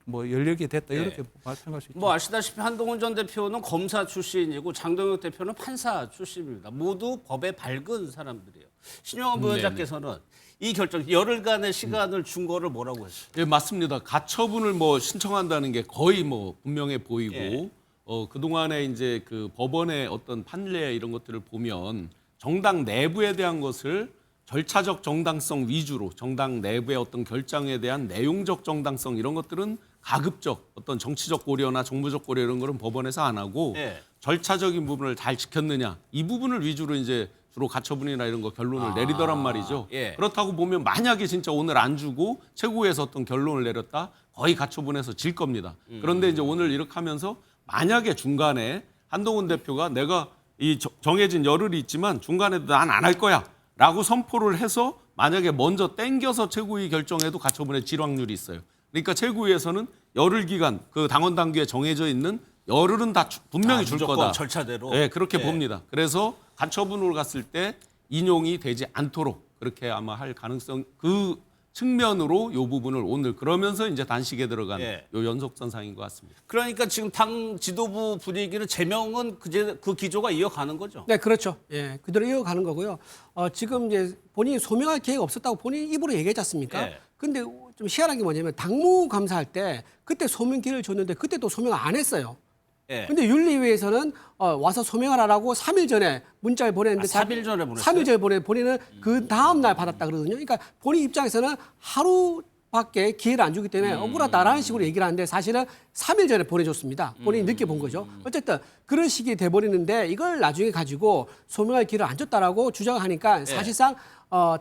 열리게 됐다 이렇게 생각할 수 있죠. 뭐 아시다시피 한동훈 전 대표는 검사 출신이고 장동혁 대표는 판사 출신입니다. 모두 법에 밝은 사람들이에요. 신영환 부원장께서는 이 결정 열흘간의 시간을 준 거를 뭐라고 했어요? 예, 맞습니다. 가처분을 뭐 신청한다는 게 거의 뭐 분명해 보이고 예. 그동안에 이제 그 법원의 어떤 판례 이런 것들을 보면 정당 내부에 대한 것을 절차적 정당성 위주로 정당 내부의 어떤 결정에 대한 내용적 정당성 이런 것들은 가급적 어떤 정치적 고려나 정무적 고려 이런 거는 법원에서 안 하고 예. 절차적인 부분을 잘 지켰느냐 이 부분을 위주로 이제 주로 가처분이나 이런 거 결론을 내리더란 말이죠. 예. 그렇다고 보면 만약에 진짜 오늘 안 주고 최고위에서 어떤 결론을 내렸다 거의 가처분에서 질 겁니다. 그런데 이제 오늘 이렇게 하면서 만약에 중간에 한동훈 대표가 내가 이 정해진 열흘이 있지만 중간에도 난 안 할 거야 라고 선포를 해서 만약에 먼저 땡겨서 최고위 결정에도 가처분의 질 확률이 있어요. 그러니까 최고위에서는 열흘 기간 그 당원 당규에 정해져 있는 열흘은 다 분명히 줄 무조건 거다. 절차대로. 네, 그렇게 예. 봅니다. 그래서 가처분으로 갔을 때 인용이 되지 않도록 그렇게 아마 할 가능성 그 측면으로 이 부분을 오늘 그러면서 이제 단식에 들어간 예. 요 연속선상인 것 같습니다. 그러니까 지금 당 지도부 분위기는 제명은 그 기조가 이어가는 거죠. 네, 그렇죠. 예, 그대로 이어가는 거고요. 지금 이제 본인이 소명할 계획 없었다고 본인 입으로 얘기했지 않습니까? 예. 근데 좀 희한한 게 뭐냐면 당무 감사할 때 그때 소명 기회를 줬는데 그때 또 소명 안 했어요. 예. 근데 윤리위에서는 와서 소명하라고 3일 전에 문자를 보냈는데 3일 전에 보냈어요? 3일 전에 본인은 그 다음 날 받았다 그러거든요. 그러니까 본인 입장에서는 하루 밖에 기회를 안 주기 때문에 억울하다라는 식으로 얘기를 하는데 사실은 3일 전에 보내줬습니다. 본인이 늦게 본 거죠. 어쨌든 그런 식이 돼버리는데 이걸 나중에 가지고 소명할 기회를 안 줬다라고 주장하니까 사실상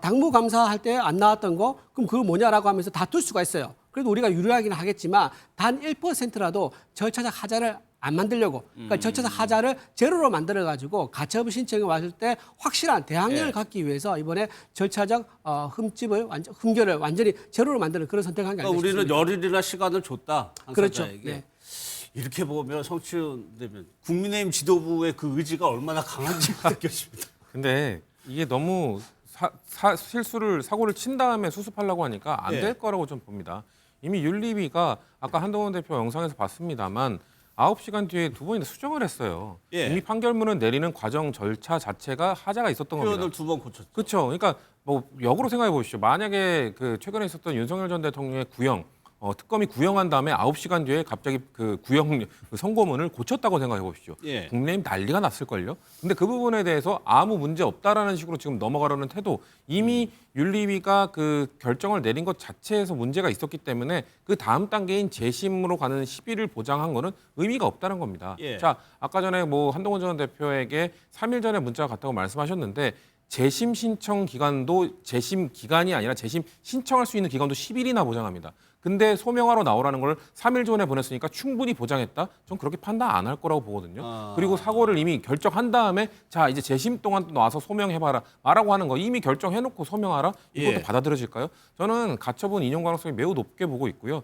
당무감사할 때 안 나왔던 거 그럼 그거 뭐냐라고 하면서 다툴 수가 있어요. 그래도 우리가 유리하기는 하겠지만 단 1%라도 절차적 하자를 안 만들려고 그러니까 절차적 하자를 제로로 만들어가지고 가처분 신청이 왔을 때 확실한 대항력을 갖기 위해서 이번에 절차적 흠결을 완전히 제로로 만드는 그런 선택을 한 게 아니라 그러니까 우리는 열흘이나 시간을 줬다. 그렇죠. 당사자에게. 네. 이렇게 보면 성취원 대변 국민의힘 지도부의 그 의지가 얼마나 강한지 느껴집니다. 근데 이게 너무 사고를 친 다음에 수습하려고 하니까 안 될 거라고 좀 봅니다. 이미 윤리위가 아까 한동훈 대표 영상에서 봤습니다만 9시간 뒤에 두 번이나 수정을 했어요. 예. 이미 판결문을 내리는 과정 절차 자체가 하자가 있었던 겁니다. 표현을 2번 고쳤죠. 그렇죠. 그러니까 뭐 역으로 생각해 보시죠. 만약에 그 최근에 있었던 윤석열 전 대통령의 구형 특검이 구형한 다음에 9시간 뒤에 갑자기 그 구형 그 선고문을 고쳤다고 생각해 보십시오. 예. 국내임 난리가 났을걸요. 근데 그 부분에 대해서 아무 문제 없다라는 식으로 지금 넘어가려는 태도 이미 윤리위가 그 결정을 내린 것 자체에서 문제가 있었기 때문에 그 다음 단계인 재심으로 가는 10일을 보장한 거는 의미가 없다는 겁니다. 예. 자, 아까 전에 뭐 한동훈 전 대표에게 3일 전에 문자가 갔다고 말씀하셨는데 재심 신청 기간도 재심 기간이 아니라 재심 신청할 수 있는 기간도 10일이나 보장합니다. 근데 소명하러 나오라는 걸 3일 전에 보냈으니까 충분히 보장했다? 전 그렇게 판단 안 할 거라고 보거든요. 그리고 사고를 이미 결정한 다음에 자 이제 재심 동안 또 나와서 소명해봐라 말하고 하는 거 이미 결정해놓고 소명하라? 이것도 예. 받아들여질까요? 저는 가처분 인용 가능성이 매우 높게 보고 있고요.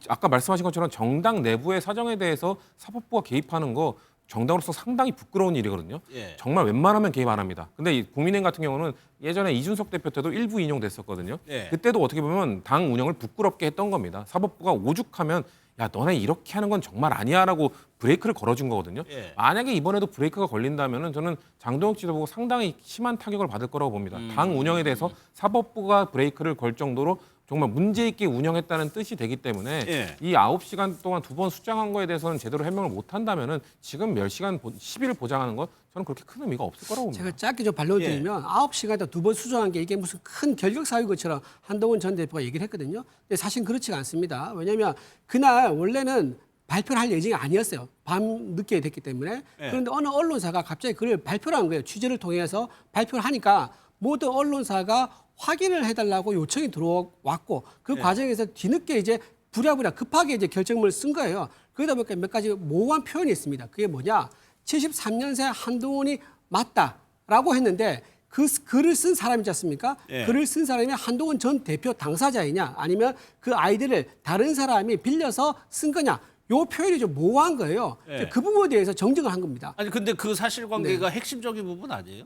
아까 말씀하신 것처럼 정당 내부의 사정에 대해서 사법부가 개입하는 거 정당으로서 상당히 부끄러운 일이거든요. 예. 정말 웬만하면 개입 안 합니다. 근데 이 국민의힘 같은 경우는 예전에 이준석 대표 때도 일부 인용됐었거든요. 예. 그때도 어떻게 보면 당 운영을 부끄럽게 했던 겁니다. 사법부가 오죽하면 야 너네 이렇게 하는 건 정말 아니야라고 브레이크를 걸어준 거거든요. 예. 만약에 이번에도 브레이크가 걸린다면은 저는 장동혁 지도부가 상당히 심한 타격을 받을 거라고 봅니다. 당 운영에 대해서 사법부가 브레이크를 걸 정도로 정말 문제 있게 운영했다는 뜻이 되기 때문에 예. 이 9시간 동안 2번 수정한 거에 대해서는 제대로 해명을 못 한다면은 지금 몇 시간 10일을 보장하는 건 저는 그렇게 큰 의미가 없을 거라고 봅니다. 제가 짧게 좀 반론드리면 9시간에 2번 수정한 게 이게 무슨 큰 결격 사유인 것처럼 한동훈 전 대표가 얘기를 했거든요. 근데 사실 그렇지가 않습니다. 왜냐하면 그날 원래는 발표를 할 예정이 아니었어요. 밤 늦게 됐기 때문에. 그런데 어느 언론사가 갑자기 그걸 발표를 한 거예요. 취재를 통해서 발표를 하니까 모든 언론사가 확인을 해달라고 요청이 들어왔고 그 과정에서 뒤늦게 이제 부랴부랴 급하게 이제 결정문을 쓴 거예요. 그러다 보니까 몇 가지 모호한 표현이 있습니다. 그게 뭐냐? 73년생 한동훈이 맞다라고 했는데 그 글을 쓴 사람이지 않습니까? 예. 글을 쓴 사람이 한동훈 전 대표 당사자이냐 아니면 그 아이디를 다른 사람이 빌려서 쓴 거냐? 요 표현이 좀 모호한 거예요. 예. 그 부분에 대해서 정정을 한 겁니다. 아니 근데 그 사실관계가 핵심적인 부분 아니에요?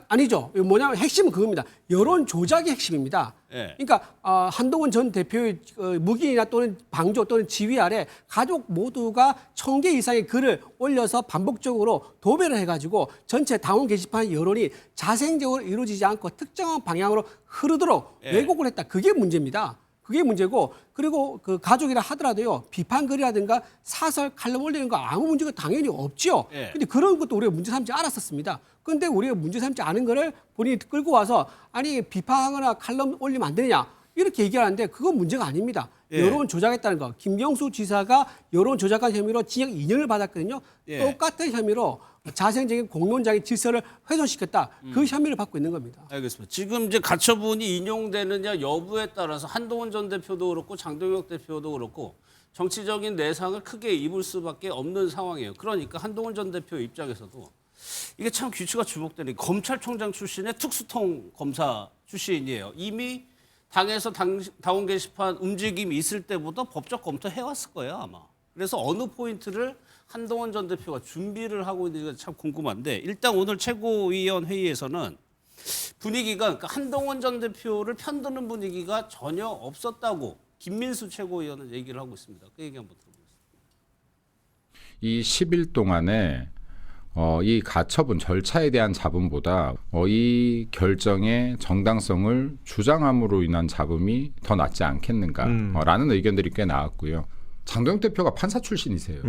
아니죠. 이거 뭐냐면 핵심은 그겁니다. 여론 조작이 핵심입니다. 예. 그러니까 한동훈 전 대표의 묵인이나 또는 방조 또는 지휘 아래 가족 모두가 1000개 이상의 글을 올려서 반복적으로 도배를 해가지고 전체 당원 게시판 여론이 자생적으로 이루어지지 않고 특정한 방향으로 흐르도록 예. 왜곡을 했다. 그게 문제입니다. 그게 문제고 그리고 그 가족이라 하더라도요 비판글이라든가 사설 칼럼 올리는 거 아무 문제가 당연히 없죠. 예. 근데 그런 것도 우리가 문제 삼지 않았었습니다. 그런데 우리가 문제 삼지 않은 거를 본인이 끌고 와서 아니 비판하거나 칼럼 올리면 안 되느냐 이렇게 얘기하는데 그건 문제가 아닙니다. 예. 여론 조작했다는 거. 김경수 지사가 여론 조작한 혐의로 징역 2년을 받았거든요. 예. 똑같은 혐의로 자생적인 공론장의 질서를 훼손시켰다. 그 혐의를 받고 있는 겁니다. 알겠습니다. 지금 이제 가처분이 인용되느냐 여부에 따라서 한동훈 전 대표도 그렇고 장동혁 대표도 그렇고 정치적인 내상을 크게 입을 수밖에 없는 상황이에요. 그러니까 한동훈 전 대표 입장에서도 이게 참 귀추가 주목되는 게 검찰총장 출신의 특수통 검사 출신이에요. 이미 당에서 당원 게시판 움직임이 있을 때부터 법적 검토해왔을 거예요 아마. 그래서 어느 포인트를 한동훈 전 대표가 준비를 하고 있는지가 참 궁금한데 일단 오늘 최고위원 회의에서는 분위기가 그러니까 한동훈 전 대표를 편드는 분위기가 전혀 없었다고 김민수 최고위원은 얘기를 하고 있습니다. 그 얘기 한번 들어보겠습니다. 이 10일 동안에 이 가처분 절차에 대한 잡음보다 이 결정의 정당성을 주장함으로 인한 잡음이 더 낫지 않겠는가라는 의견들이 꽤 나왔고요. 장동혁 대표가 판사 출신이세요.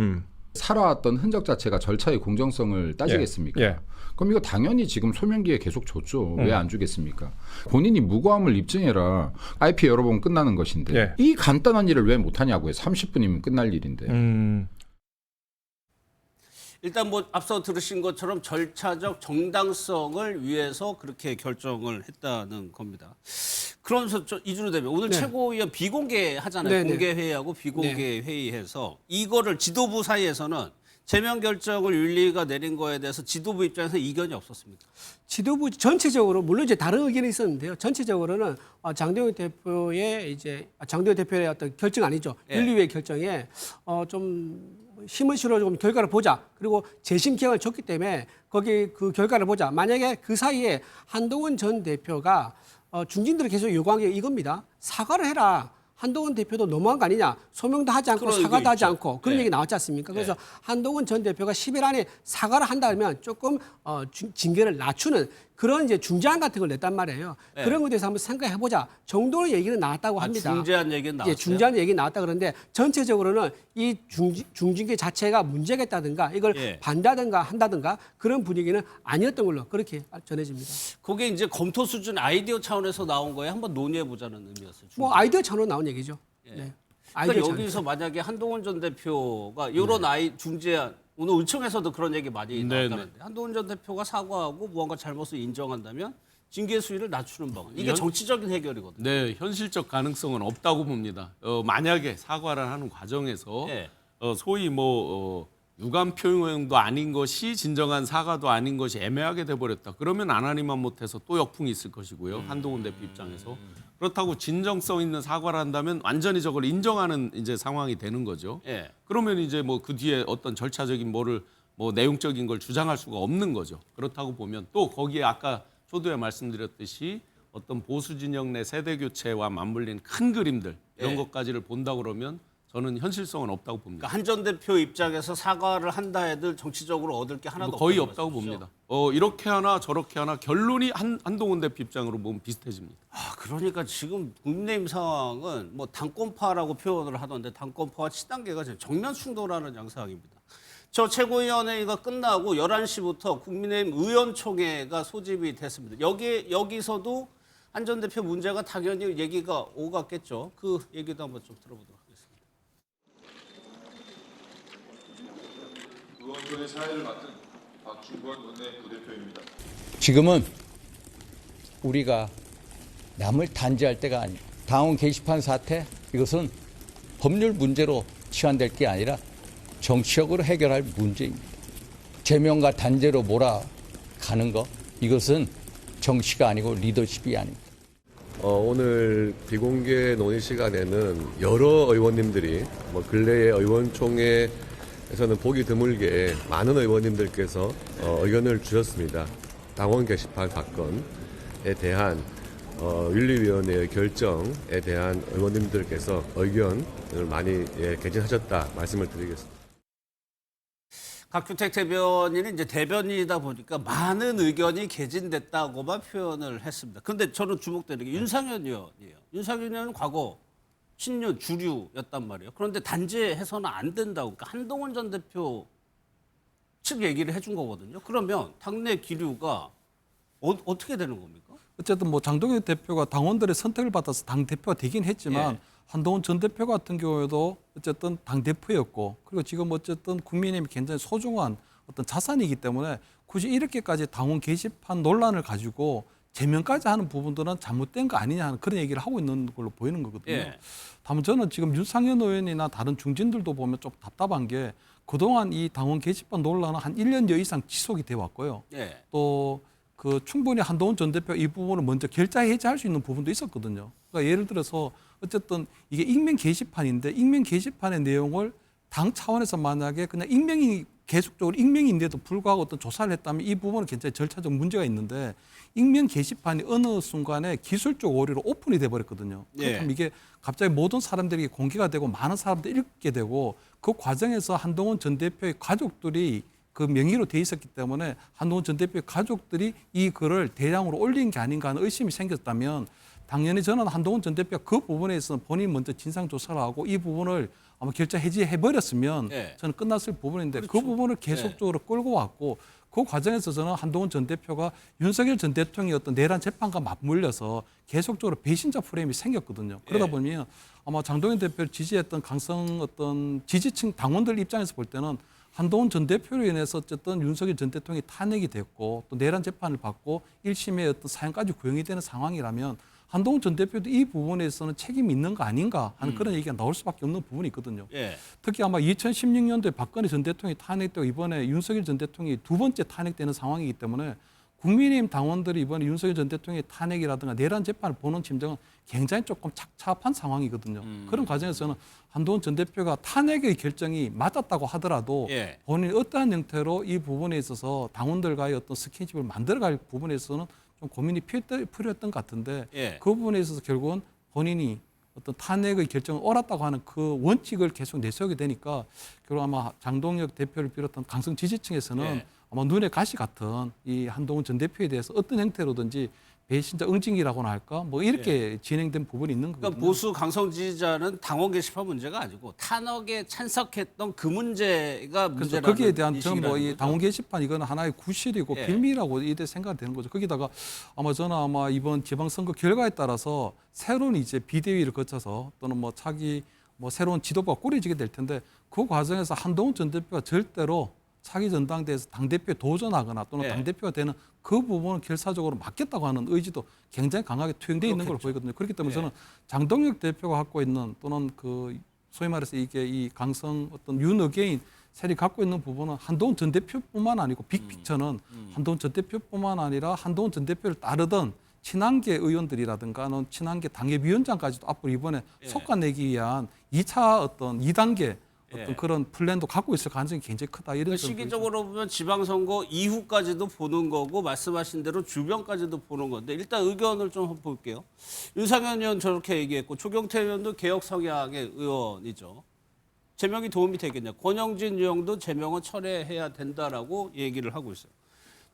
살아왔던 흔적 자체가 절차의 공정성을 따지겠습니까? 예. 그럼 이거 당연히 지금 소명기에 계속 줬죠. 왜 안 주겠습니까? 본인이 무고함을 입증해라. IP 열어보면 끝나는 것인데 예. 이 간단한 일을 왜 못하냐고요. 30분이면 끝날 일인데. 일단 뭐 앞서 들으신 것처럼 절차적 정당성을 위해서 그렇게 결정을 했다는 겁니다. 그러면서 이준우 대표 오늘 네. 최고위원 비공개 하잖아요. 네, 네. 공개 회의하고 비공개 회의해서 이거를 지도부 사이에서는 제명 결정을 윤리가 내린 거에 대해서 지도부 입장에서 이견이 없었습니까? 지도부 전체적으로 물론 이제 다른 의견이 있었는데요. 전체적으로는 장동혁 대표의 장동혁 대표의 어떤 결정 아니죠. 예. 윤리위의 결정에 좀 힘을 실어주고 결과를 보자. 그리고 재심 기한을 줬기 때문에 거기 그 결과를 보자. 만약에 그 사이에 한동훈 전 대표가 중진들이 계속 요구한 게 이겁니다. 사과를 해라. 한동훈 대표도 너무한 거 아니냐. 소명도 하지 않고 그런 사과도 얘기 하지 있죠. 않고 그런 네. 얘기 나왔지 않습니까? 그래서 네. 한동훈 전 대표가 10일 안에 사과를 한다면 조금 징계를 낮추는 그런 이제 중재안 같은 걸 냈단 말이에요. 네. 그런 것에 대해서 한번 생각해보자 정도의 얘기는 나왔다고 합니다. 중재안 얘기는 나왔어요? 예, 중재안 얘기 나왔다 그러는데 전체적으로는 이 중징계 자체가 문제가 있다든가 이걸 예. 반대하든가 한다든가 그런 분위기는 아니었던 걸로 그렇게 전해집니다. 그게 이제 검토 수준 아이디어 차원에서 나온 거에 한번 논의해보자는 의미였어요. 뭐 아이디어 차원으로 나온 얘기죠. 네. 그러니까 아이디어 여기서 차원에서. 만약에 한동훈 전 대표가 이런 중재안 오늘 의총에서도 그런 얘기 많이 나왔다는데 한동훈 전 대표가 사과하고 무언가 잘못을 인정한다면 징계 수위를 낮추는 방안. 이게 정치적인 해결이거든요. 네, 현실적 가능성은 없다고 봅니다. 만약에 사과를 하는 과정에서 예. 소위 유감 표명도 아닌 것이 진정한 사과도 아닌 것이 애매하게 돼버렸다. 그러면 안 하니만 못해서 또 역풍이 있을 것이고요. 한동훈 대표 입장에서. 그렇다고 진정성 있는 사과를 한다면 완전히 저걸 인정하는 이제 상황이 되는 거죠. 예. 그러면 이제 뭐 그 뒤에 어떤 절차적인 내용적인 걸 주장할 수가 없는 거죠. 그렇다고 보면 또 거기에 아까 초두에 말씀드렸듯이 어떤 보수 진영 내 세대 교체와 맞물린 큰 그림들 이런 예. 것까지를 본다 그러면 저는 현실성은 없다고 봅니다. 그러니까 한 전 대표 입장에서 사과를 한다 해도 정치적으로 얻을 게 하나도 거의 없다는 없다고 말씀이시죠? 봅니다. 이렇게 하나 저렇게 하나 결론이 한동훈 대표 입장으로 보면 비슷해집니다. 그러니까 지금 국민의힘 상황은 뭐 당권파라고 표현을 하던데 당권파와 친단계가 지금 정면 충돌하는 양상입니다. 저 최고위원회가 끝나고 11시부터 국민의힘 의원총회가 소집이 됐습니다. 여기서도 한 전 대표 문제가 당연히 얘기가 오갔겠죠. 그 얘기도 한번 좀 들어보도록 하겠습니다. 의원총회 사회를 맡은 박준권 원내부대표입니다. 지금은 우리가 남을 단죄할 때가 아닙니다. 당원 게시판 사태 이것은 법률 문제로 치환될 게 아니라 정치적으로 해결할 문제입니다. 제명과 단죄로 몰아가는 것 이것은 정치가 아니고 리더십이 아닙니다. 오늘 비공개 논의 시간에는 여러 의원님들이 근래의 의원총회에서는 보기 드물게 많은 의원님들께서 의견을 주셨습니다. 당원 게시판 사건에 대한 윤리위원회의 결정에 대한 의원님들께서 의견을 많이 개진하셨다 말씀을 드리겠습니다. 박규택 대변인은 이제 대변인이다 보니까 많은 의견이 개진됐다고만 표현을 했습니다. 그런데 저는 주목되는 게 윤상현 의원이에요. 윤상현 의원은 과거 친윤 주류였단 말이에요. 그런데 단죄해서는 안 된다고. 그러니까 한동훈 전 대표 측 얘기를 해준 거거든요. 그러면 당내 기류가 어떻게 되는 겁니까? 어쨌든 뭐 장동혁 대표가 당원들의 선택을 받아서 당 대표가 되긴 했지만 예. 한동훈 전 대표 같은 경우에도 어쨌든 당 대표였고 그리고 지금 어쨌든 국민의힘이 굉장히 소중한 어떤 자산이기 때문에 굳이 이렇게까지 당원 게시판 논란을 가지고 제명까지 하는 부분들은 잘못된 거 아니냐 하는 그런 얘기를 하고 있는 걸로 보이는 거거든요. 예. 다만 저는 지금 윤상현 의원이나 다른 중진들도 보면 좀 답답한 게 그동안 이 당원 게시판 논란은 한 1년여 이상 지속이 돼 왔고요. 예. 또 그 충분히 한동훈 전 대표 이 부분을 먼저 결자 해제할 수 있는 부분도 있었거든요. 그러니까 예를 들어서 어쨌든 이게 익명 게시판인데 익명 게시판의 내용을 당 차원에서 만약에 그냥 익명이 계속적으로 익명인데도 불구하고 어떤 조사를 했다면 이 부분은 굉장히 절차적 문제가 있는데 익명 게시판이 어느 순간에 기술적 오류로 오픈이 돼버렸거든요. 그렇다면 이게 갑자기 모든 사람들에게 공개가 되고 많은 사람들이 읽게 되고 그 과정에서 한동훈 전 대표의 가족들이 그 명의로 돼 있었기 때문에 한동훈 전 대표의 가족들이 이 글을 대량으로 올린 게 아닌가 하는 의심이 생겼다면 당연히 저는 한동훈 전 대표가 그 부분에 있어서 본인 먼저 진상조사를 하고 이 부분을 아마 결자 해지해 버렸으면 예. 저는 끝났을 부분인데 그 그렇죠. 부분을 계속적으로 끌고 왔고 그 과정에서 저는 한동훈 전 대표가 윤석열 전 대통령의 어떤 내란 재판과 맞물려서 계속적으로 배신자 프레임이 생겼거든요. 그러다 예. 보면 아마 장동현 대표를 지지했던 강성 어떤 지지층 당원들 입장에서 볼 때는 한동훈 전 대표로 인해서 어쨌든 윤석열 전 대통령이 탄핵이 됐고 또 내란 재판을 받고 1심의 어떤 사형까지 구형이 되는 상황이라면 한동훈 전 대표도 이 부분에서는 책임이 있는 거 아닌가 하는 그런 얘기가 나올 수밖에 없는 부분이 있거든요. 예. 특히 아마 2016년도에 박근혜 전 대통령이 탄핵되고 이번에 윤석열 전 대통령이 두 번째 탄핵되는 상황이기 때문에 국민의힘 당원들이 이번에 윤석열 전 대통령의 탄핵이라든가 내란 재판을 보는 심정은 굉장히 조금 착잡한 상황이거든요. 그런 과정에서는 한동훈 전 대표가 탄핵의 결정이 맞았다고 하더라도 예. 본인이 어떠한 형태로 이 부분에 있어서 당원들과의 어떤 스킨십을 만들어갈 부분에 있어서는 좀 고민이 필요했던 것 같은데 예. 그 부분에 있어서 결국은 본인이 어떤 탄핵의 결정을 옳았다고 하는 그 원칙을 계속 내세우게 되니까 결국 아마 장동혁 대표를 비롯한 강성 지지층에서는 예. 아마 눈에 가시 같은 이 한동훈 전 대표에 대해서 어떤 형태로든지 배신자 응징이라고나 할까 뭐 이렇게 진행된 부분이 있는 그러니까 거거든요. 보수 강성 지지자는 당원 게시판 문제가 아니고 탄핵에 찬석했던 그 문제가 그래서 문제라는 거기에 대한 저는 인식이라는 뭐이 거죠. 당원 게시판 이거는 하나의 구실이고 예. 빌미라고 이때 생각이 되는 거죠. 거기다가 저는 아마 이번 지방선거 결과에 따라서 새로운 이제 비대위를 거쳐서 또는 뭐 차기 뭐 새로운 지도부가 꾸려지게 될 텐데 그 과정에서 한동훈 전 대표가 절대로 차기 전당대회에서 당대표에 도전하거나 또는 예. 당대표가 되는 그 부분을 결사적으로 맡겠다고 하는 의지도 굉장히 강하게 투영되어 있는 걸 보이거든요. 그렇기 때문에 예. 저는 장동혁 대표가 갖고 있는 또는 그 소위 말해서 이게 이 강성 어떤 윤어게인 세력이 갖고 있는 부분은 한동훈 전 대표뿐만 아니고 빅픽처는 한동훈 전 대표뿐만 아니라 한동훈 전 대표를 따르던 친한계 의원들이라든가 친한계 당협위원장까지도 앞으로 이번에 예. 솎아내기 위한 2차 어떤 2단계 어떤 예. 그런 플랜도 갖고 있을 가능성이 굉장히 크다. 이런 점을 시기적으로 보면 지방선거 이후까지도 보는 거고 말씀하신 대로 주변까지도 보는 건데 일단 의견을 좀 볼게요. 윤상현 의원 저렇게 얘기했고 조경태 의원도 개혁 성향의 의원이죠. 제명이 도움이 되겠냐. 권영진 의원도 제명은 철회해야 된다라고 얘기를 하고 있어요.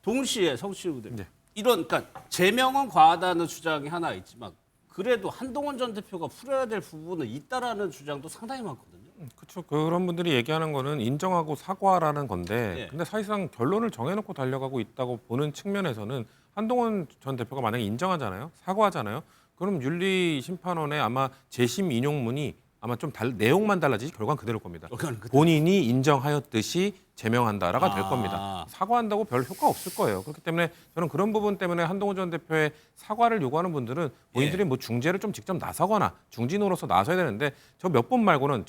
동시에 성취부대 네. 이런 그러니까 제명은 과하다는 주장이 하나 있지만 그래도 한동훈 전 대표가 풀어야 될 부분은 있다라는 주장도 상당히 많거든요. 그렇죠. 그런 분들이 얘기하는 거는 인정하고 사과라는 건데 예. 근데 사실상 결론을 정해놓고 달려가고 있다고 보는 측면에서는 한동훈 전 대표가 만약에 인정하잖아요. 사과하잖아요. 그럼 윤리심판원의 아마 재심 인용문이 아마 좀 내용만 달라지지 결과는 그대로일 겁니다. 본인이 인정하였듯이 제명한다라가 될 겁니다. 사과한다고 별 효과 없을 거예요. 그렇기 때문에 저는 그런 부분 때문에 한동훈 전 대표의 사과를 요구하는 분들은 본인들이 뭐 중재를 좀 직접 나서거나 중진으로서 나서야 되는데 저 몇 번 말고는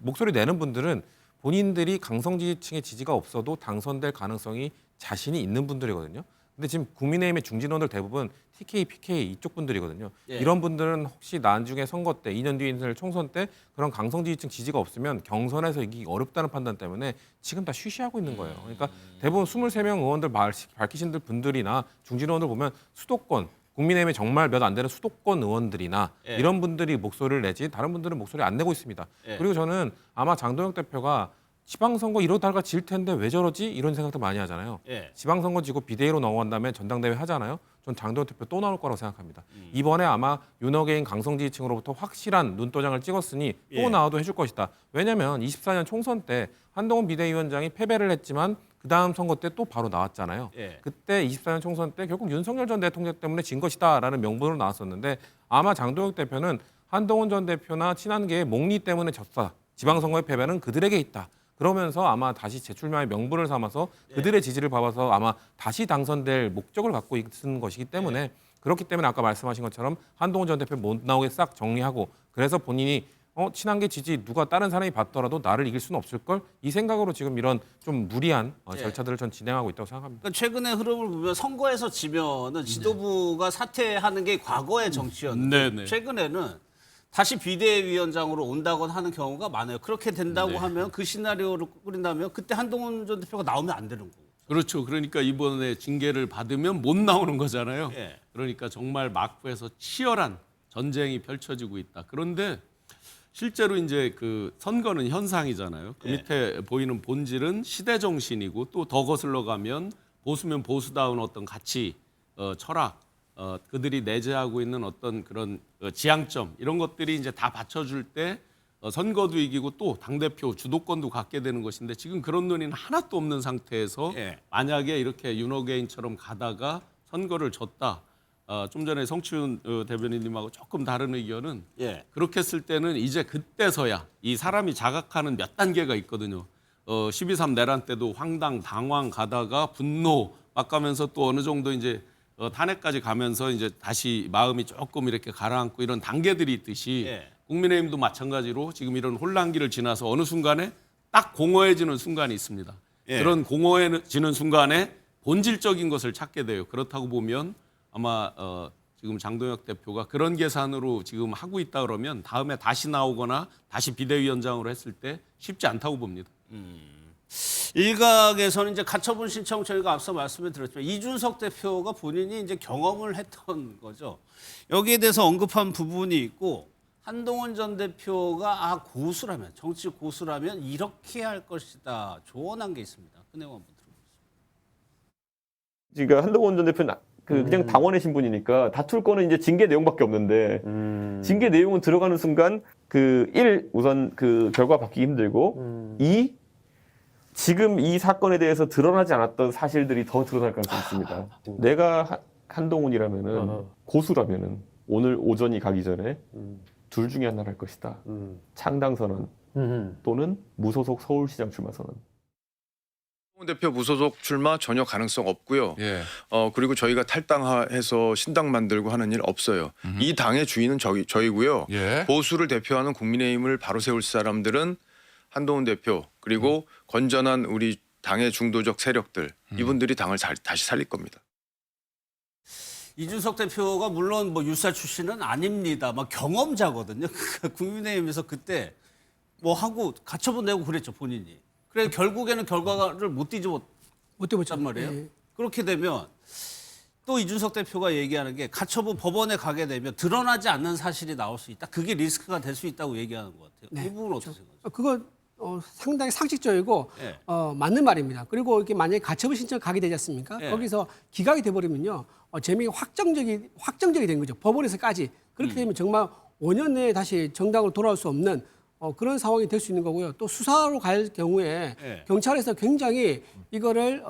목소리 내는 분들은 본인들이 강성 지지층의 지지가 없어도 당선될 가능성이 자신이 있는 분들이거든요. 근데 지금 국민의힘의 중진원들 대부분 TK, PK 이쪽 분들이거든요. 예. 이런 분들은 혹시 나중에 선거 때, 2년 뒤에 있을 총선 때 그런 강성 지지층 지지가 없으면 경선에서 이기기 어렵다는 판단 때문에 지금 다 쉬쉬하고 있는 거예요. 그러니까 대부분 23명 의원들 밝히신 분들이나 중진원들 보면 수도권, 국민의힘에 정말 몇 안 되는 수도권 의원들이나 예. 이런 분들이 목소리를 내지 다른 분들은 목소리 안 내고 있습니다. 예. 그리고 저는 아마 장동혁 대표가 지방선거 이러다가 질 텐데 왜 저러지? 이런 생각도 많이 하잖아요. 예. 지방선거 지고 비대위로 넘어간 다음에 전당대회 하잖아요. 전 장동혁 대표 또 나올 거라고 생각합니다. 이번에 아마 윤어게인 강성 지지층으로부터 확실한 눈도장을 찍었으니 또 예. 나와도 해줄 것이다. 왜냐하면 24년 총선 때 한동훈 비대위원장이 패배를 했지만 그 다음 선거 때 또 바로 나왔잖아요. 예. 그때 24년 총선 때 결국 윤석열 전 대통령 때문에 진 것이다라는 명분으로 나왔었는데 아마 장동혁 대표는 한동훈 전 대표나 친한계의 목리 때문에 졌다. 지방선거의 패배는 그들에게 있다. 그러면서 아마 다시 재출마의 명분을 삼아서 그들의 지지를 받아서 아마 다시 당선될 목적을 갖고 있는 것이기 때문에 그렇기 때문에 아까 말씀하신 것처럼 한동훈 전 대표 못 나오게 싹 정리하고 그래서 본인이 친한계 지지 누가 다른 사람이 받더라도 나를 이길 수는 없을 걸 이 생각으로 지금 이런 좀 무리한 절차들을 전 진행하고 있다고 생각합니다. 그러니까 최근의 흐름을 보면 선거에서 지면은 지도부가 사퇴하는 게 과거의 정치였는데 네네. 최근에는 다시 비대위원장으로 온다거나 하는 경우가 많아요. 그렇게 된다고 하면 그 시나리오를 꾸린다면 그때 한동훈 전 대표가 나오면 안 되는 거고. 그렇죠. 그러니까 이번에 징계를 받으면 못 나오는 거잖아요. 예. 그러니까 정말 막부에서 치열한 전쟁이 펼쳐지고 있다. 그런데 실제로 이제 그 선거는 현상이잖아요. 그 예. 밑에 보이는 본질은 시대 정신이고 또 더 거슬러 가면 보수면 보수다운 어떤 가치, 철학, 그들이 내재하고 있는 어떤 그런 지향점 이런 것들이 이제 다 받쳐줄 때 선거도 이기고 또 당대표 주도권도 갖게 되는 것인데 지금 그런 논의는 하나도 없는 상태에서 예. 만약에 이렇게 윤호개인처럼 가다가 선거를 졌다. 좀 전에 성치훈 대변인님하고 조금 다른 의견은 예. 그렇게 했을 때는 이제 그때서야 이 사람이 자각하는 몇 단계가 있거든요. 12.3 내란 때도 황당, 당황 가다가 분노 막 가면서 또 어느 정도 이제 탄핵까지 가면서 이제 다시 마음이 조금 이렇게 가라앉고 이런 단계들이 있듯이 예. 국민의힘도 마찬가지로 지금 이런 혼란기를 지나서 어느 순간에 딱 공허해지는 순간이 있습니다. 예. 그런 공허해지는 순간에 본질적인 것을 찾게 돼요. 그렇다고 보면 아마 지금 장동혁 대표가 그런 계산으로 지금 하고 있다 그러면 다음에 다시 나오거나 다시 비대위원장으로 했을 때 쉽지 않다고 봅니다. 일각에서는 이제 가처분 신청 저희가 앞서 말씀을 드렸지만 이준석 대표가 본인이 이제 경험을 했던 거죠. 여기에 대해서 언급한 부분이 있고 한동훈 전 대표가 고수라면 정치 고수라면 이렇게 할 것이다 조언한 게 있습니다. 그 내용 한번 들어보겠습니다. 지금 한동훈 전 대표는 그냥 당원의 신분이니까 다툴 거는 이제 징계 내용밖에 없는데 징계 내용은 들어가는 순간 우선 결과 바뀌기 힘들고 2 지금 이 사건에 대해서 드러나지 않았던 사실들이 더 드러날 가능성이 있습니다. 내가 한동훈이라면은 고수라면은 오늘 오전이 가기 전에 둘 중에 하나를 할 것이다. 창당 선언 또는 무소속 서울시장 출마 선언. 한동훈 대표 무소속 출마 전혀 가능성 없고요. 그리고 저희가 탈당해서 신당 만들고 하는 일 없어요. 이 당의 주인은 저희고요. 보수를 대표하는 국민의힘을 바로 세울 사람들은 한동훈 대표 그리고 건전한 우리 당의 중도적 세력들 이분들이 당을 다시 살릴 겁니다. 이준석 대표가 물론 뭐 유사 출신은 아닙니다. 막 경험자거든요. 국민의힘에서 그때 뭐 하고 가처분 내고 그랬죠 본인이. 그래서 결국에는 결과를 못 뒤집었단 말이에요. 예. 그렇게 되면 또 이준석 대표가 얘기하는 게 가처분 법원에 가게 되면 드러나지 않는 사실이 나올 수 있다. 그게 리스크가 될 수 있다고 얘기하는 것 같아요. 네, 이 부분은 어떻게 생각하세요? 그거 상당히 상식적이고 예. 맞는 말입니다. 그리고 이렇게 만약에 가처분 신청 가게 되지 않습니까? 예. 거기서 기각이 돼버리면요. 재미가 확정적이 된 거죠. 법원에서까지. 그렇게 되면 정말 5년 내에 다시 정당으로 돌아올 수 없는 그런 상황이 될 수 있는 거고요. 또 수사로 갈 경우에 예. 경찰에서 굉장히 이거를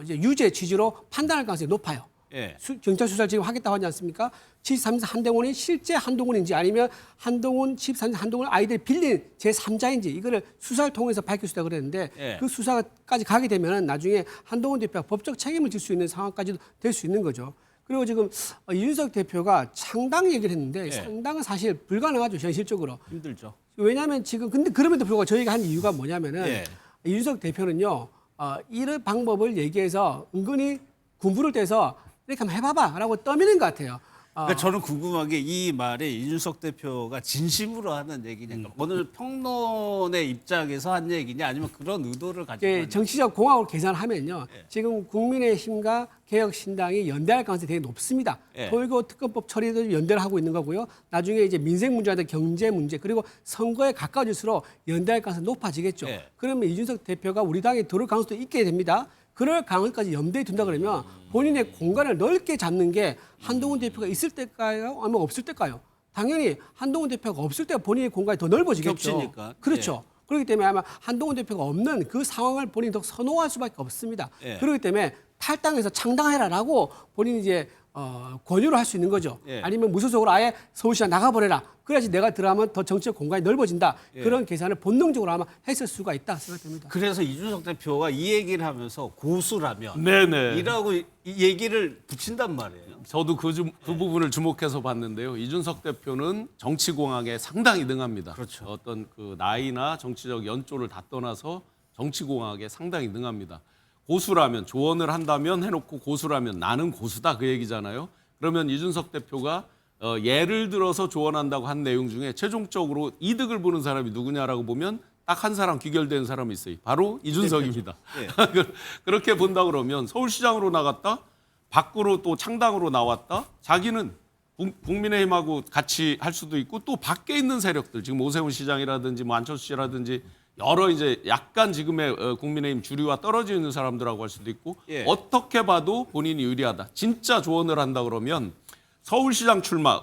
이제 유죄 취지로 판단할 가능성이 높아요. 예. 경찰 수사를 지금 하겠다고 하지 않습니까? 73세 한동훈이 실제 한동훈인지 아니면 한동훈 73세 한동훈 아이들 빌린 제3자인지 이거를 수사를 통해서 밝힐 수 있다고 그랬는데 예. 그 수사까지 가게 되면 나중에 한동훈 대표가 법적 책임을 질 수 있는 상황까지도 될 수 있는 거죠. 그리고 지금 이준석 대표가 창당 얘기를 했는데 예. 창당은 사실 불가능하죠, 현실적으로. 힘들죠. 왜냐하면 지금 근데 그럼에도 불구하고 저희가 한 이유가 뭐냐면은 예. 이준석 대표는요 이런 방법을 얘기해서 은근히 군부를 떼서 이렇게 한번 해봐봐라고 떠미는 것 같아요. 그러니까 저는 궁금한 게 이 말이 이준석 대표가 진심으로 하는 얘기냐, 어느 평론의 입장에서 한 얘기냐, 아니면 그런 의도를 가지고 한 정치적 공학으로 계산하면요. 예. 지금 국민의힘과 개혁신당이 연대할 가능성이 되게 높습니다. 예. 토의고 특검법 처리도 연대를 하고 있는 거고요. 나중에 이제 민생 문제나 경제 문제 그리고 선거에 가까워질수록 연대할 가능성이 높아지겠죠. 예. 그러면 이준석 대표가 우리 당에 들어올 가능성도 있게 됩니다. 그럴 가능성까지 염두에 둔다 그러면 본인의 공간을 넓게 잡는 게 한동훈 대표가 있을 때일까요? 아니면 없을 때일까요? 당연히 한동훈 대표가 없을 때 본인의 공간이 더 넓어지겠죠. 겹치니까. 그렇죠. 그렇기 때문에 아마 한동훈 대표가 없는 그 상황을 본인이 더 선호할 수밖에 없습니다. 예. 그렇기 때문에 탈당해서 창당해라라고 본인이 이제 권유를 할 수 있는 거죠. 예. 아니면 무소속으로 아예 서울시장 나가버려라. 그래야지 내가 들어가면 더 정치적 공간이 넓어진다. 예. 그런 계산을 본능적으로 아마 했을 수가 있다 생각됩니다. 그래서 이준석 대표가 이 얘기를 하면서 고수라면 네네. 이라고 이 얘기를 붙인단 말이에요. 저도 그 부분을 주목해서 봤는데요. 이준석 대표는 정치공학에 상당히 능합니다. 그렇죠. 어떤 그 나이나 정치적 연조를 다 떠나서 정치공학에 상당히 능합니다. 고수라면 조언을 한다면 해놓고 고수라면 나는 고수다 그 얘기잖아요. 그러면 이준석 대표가 예를 들어서 조언한다고 한 내용 중에 최종적으로 이득을 보는 사람이 누구냐라고 보면 딱 한 사람 귀결된 사람이 있어요. 바로 이준석입니다. 그렇게 본다 그러면 서울시장으로 나갔다 밖으로 또 창당으로 나왔다 자기는 국민의힘하고 같이 할 수도 있고 또 밖에 있는 세력들 지금 오세훈 시장이라든지 뭐 안철수 씨라든지 여러 이제 약간 지금의 국민의힘 주류와 떨어져 있는 사람들하고 할 수도 있고 예. 어떻게 봐도 본인이 유리하다. 진짜 조언을 한다 그러면 서울시장 출마,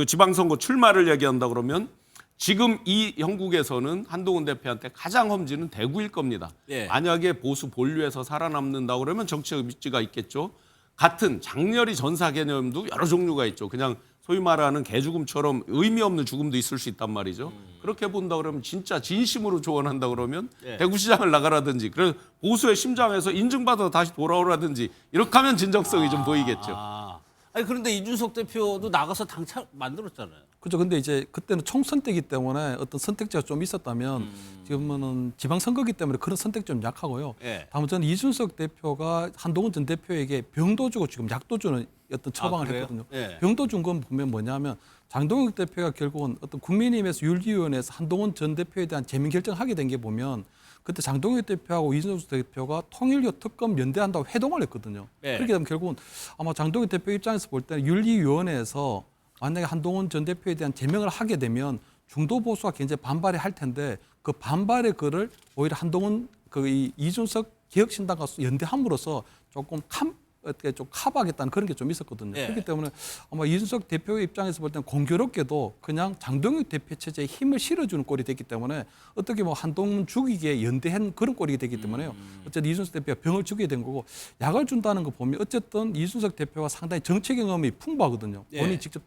지방선거 출마를 얘기한다 그러면 지금 이 형국에서는 한동훈 대표한테 가장 험지는 대구일 겁니다. 예. 만약에 보수 본류에서 살아남는다 그러면 정치적 의지가 있겠죠. 같은 장렬히 전사 개념도 여러 종류가 있죠. 그냥 소위 말하는 개죽음처럼 의미 없는 죽음도 있을 수 있단 말이죠. 그렇게 본다 그러면 진짜 진심으로 조언한다 그러면 예. 대구시장을 나가라든지 그래서 보수의 심장에서 인증받아 다시 돌아오라든지 이렇게 하면 진정성이 좀 보이겠죠. 아니 그런데 이준석 대표도 나가서 당차 만들었잖아요. 그렇죠. 근데 이제 그때는 총선 때기 때문에 어떤 선택지가 좀 있었다면 지금은 지방선거기 때문에 그런 선택이 좀 약하고요. 예. 다만 저는 이준석 대표가 한동훈 전 대표에게 병도 주고 지금 약도 주는 어떤 처방을 그래요? 했거든요. 예. 병도 준 건 보면 뭐냐면 장동혁 대표가 결국은 어떤 국민의힘에서 윤리위원회에서 한동훈 전 대표에 대한 제명 결정을 하게 된 게 보면 그때 장동혁 대표하고 이준석 대표가 통일교 특검 연대한다고 회동을 했거든요. 예. 그렇게 되면 결국은 아마 장동혁 대표 입장에서 볼 때는 윤리위원회에서 만약에 한동훈 전 대표에 대한 제명을 하게 되면 중도 보수가 굉장히 반발을 할 텐데 그 반발의 글을 오히려 한동훈 이 이준석 개혁신당과 연대함으로써 조금 어떻게 좀 커버하겠다는 그런 게 좀 있었거든요. 예. 그렇기 때문에 아마 이준석 대표의 입장에서 볼 때는 공교롭게도 그냥 장동혁 대표 체제에 힘을 실어주는 꼴이 됐기 때문에 어떻게 뭐 한동훈 죽이기에 연대한 그런 꼴이 됐기 때문에요. 어쨌든 이준석 대표가 병을 주게 된 거고 약을 준다는 거 보면 어쨌든 이준석 대표가 상당히 정치 경험이 풍부하거든요. 예. 본인이 직접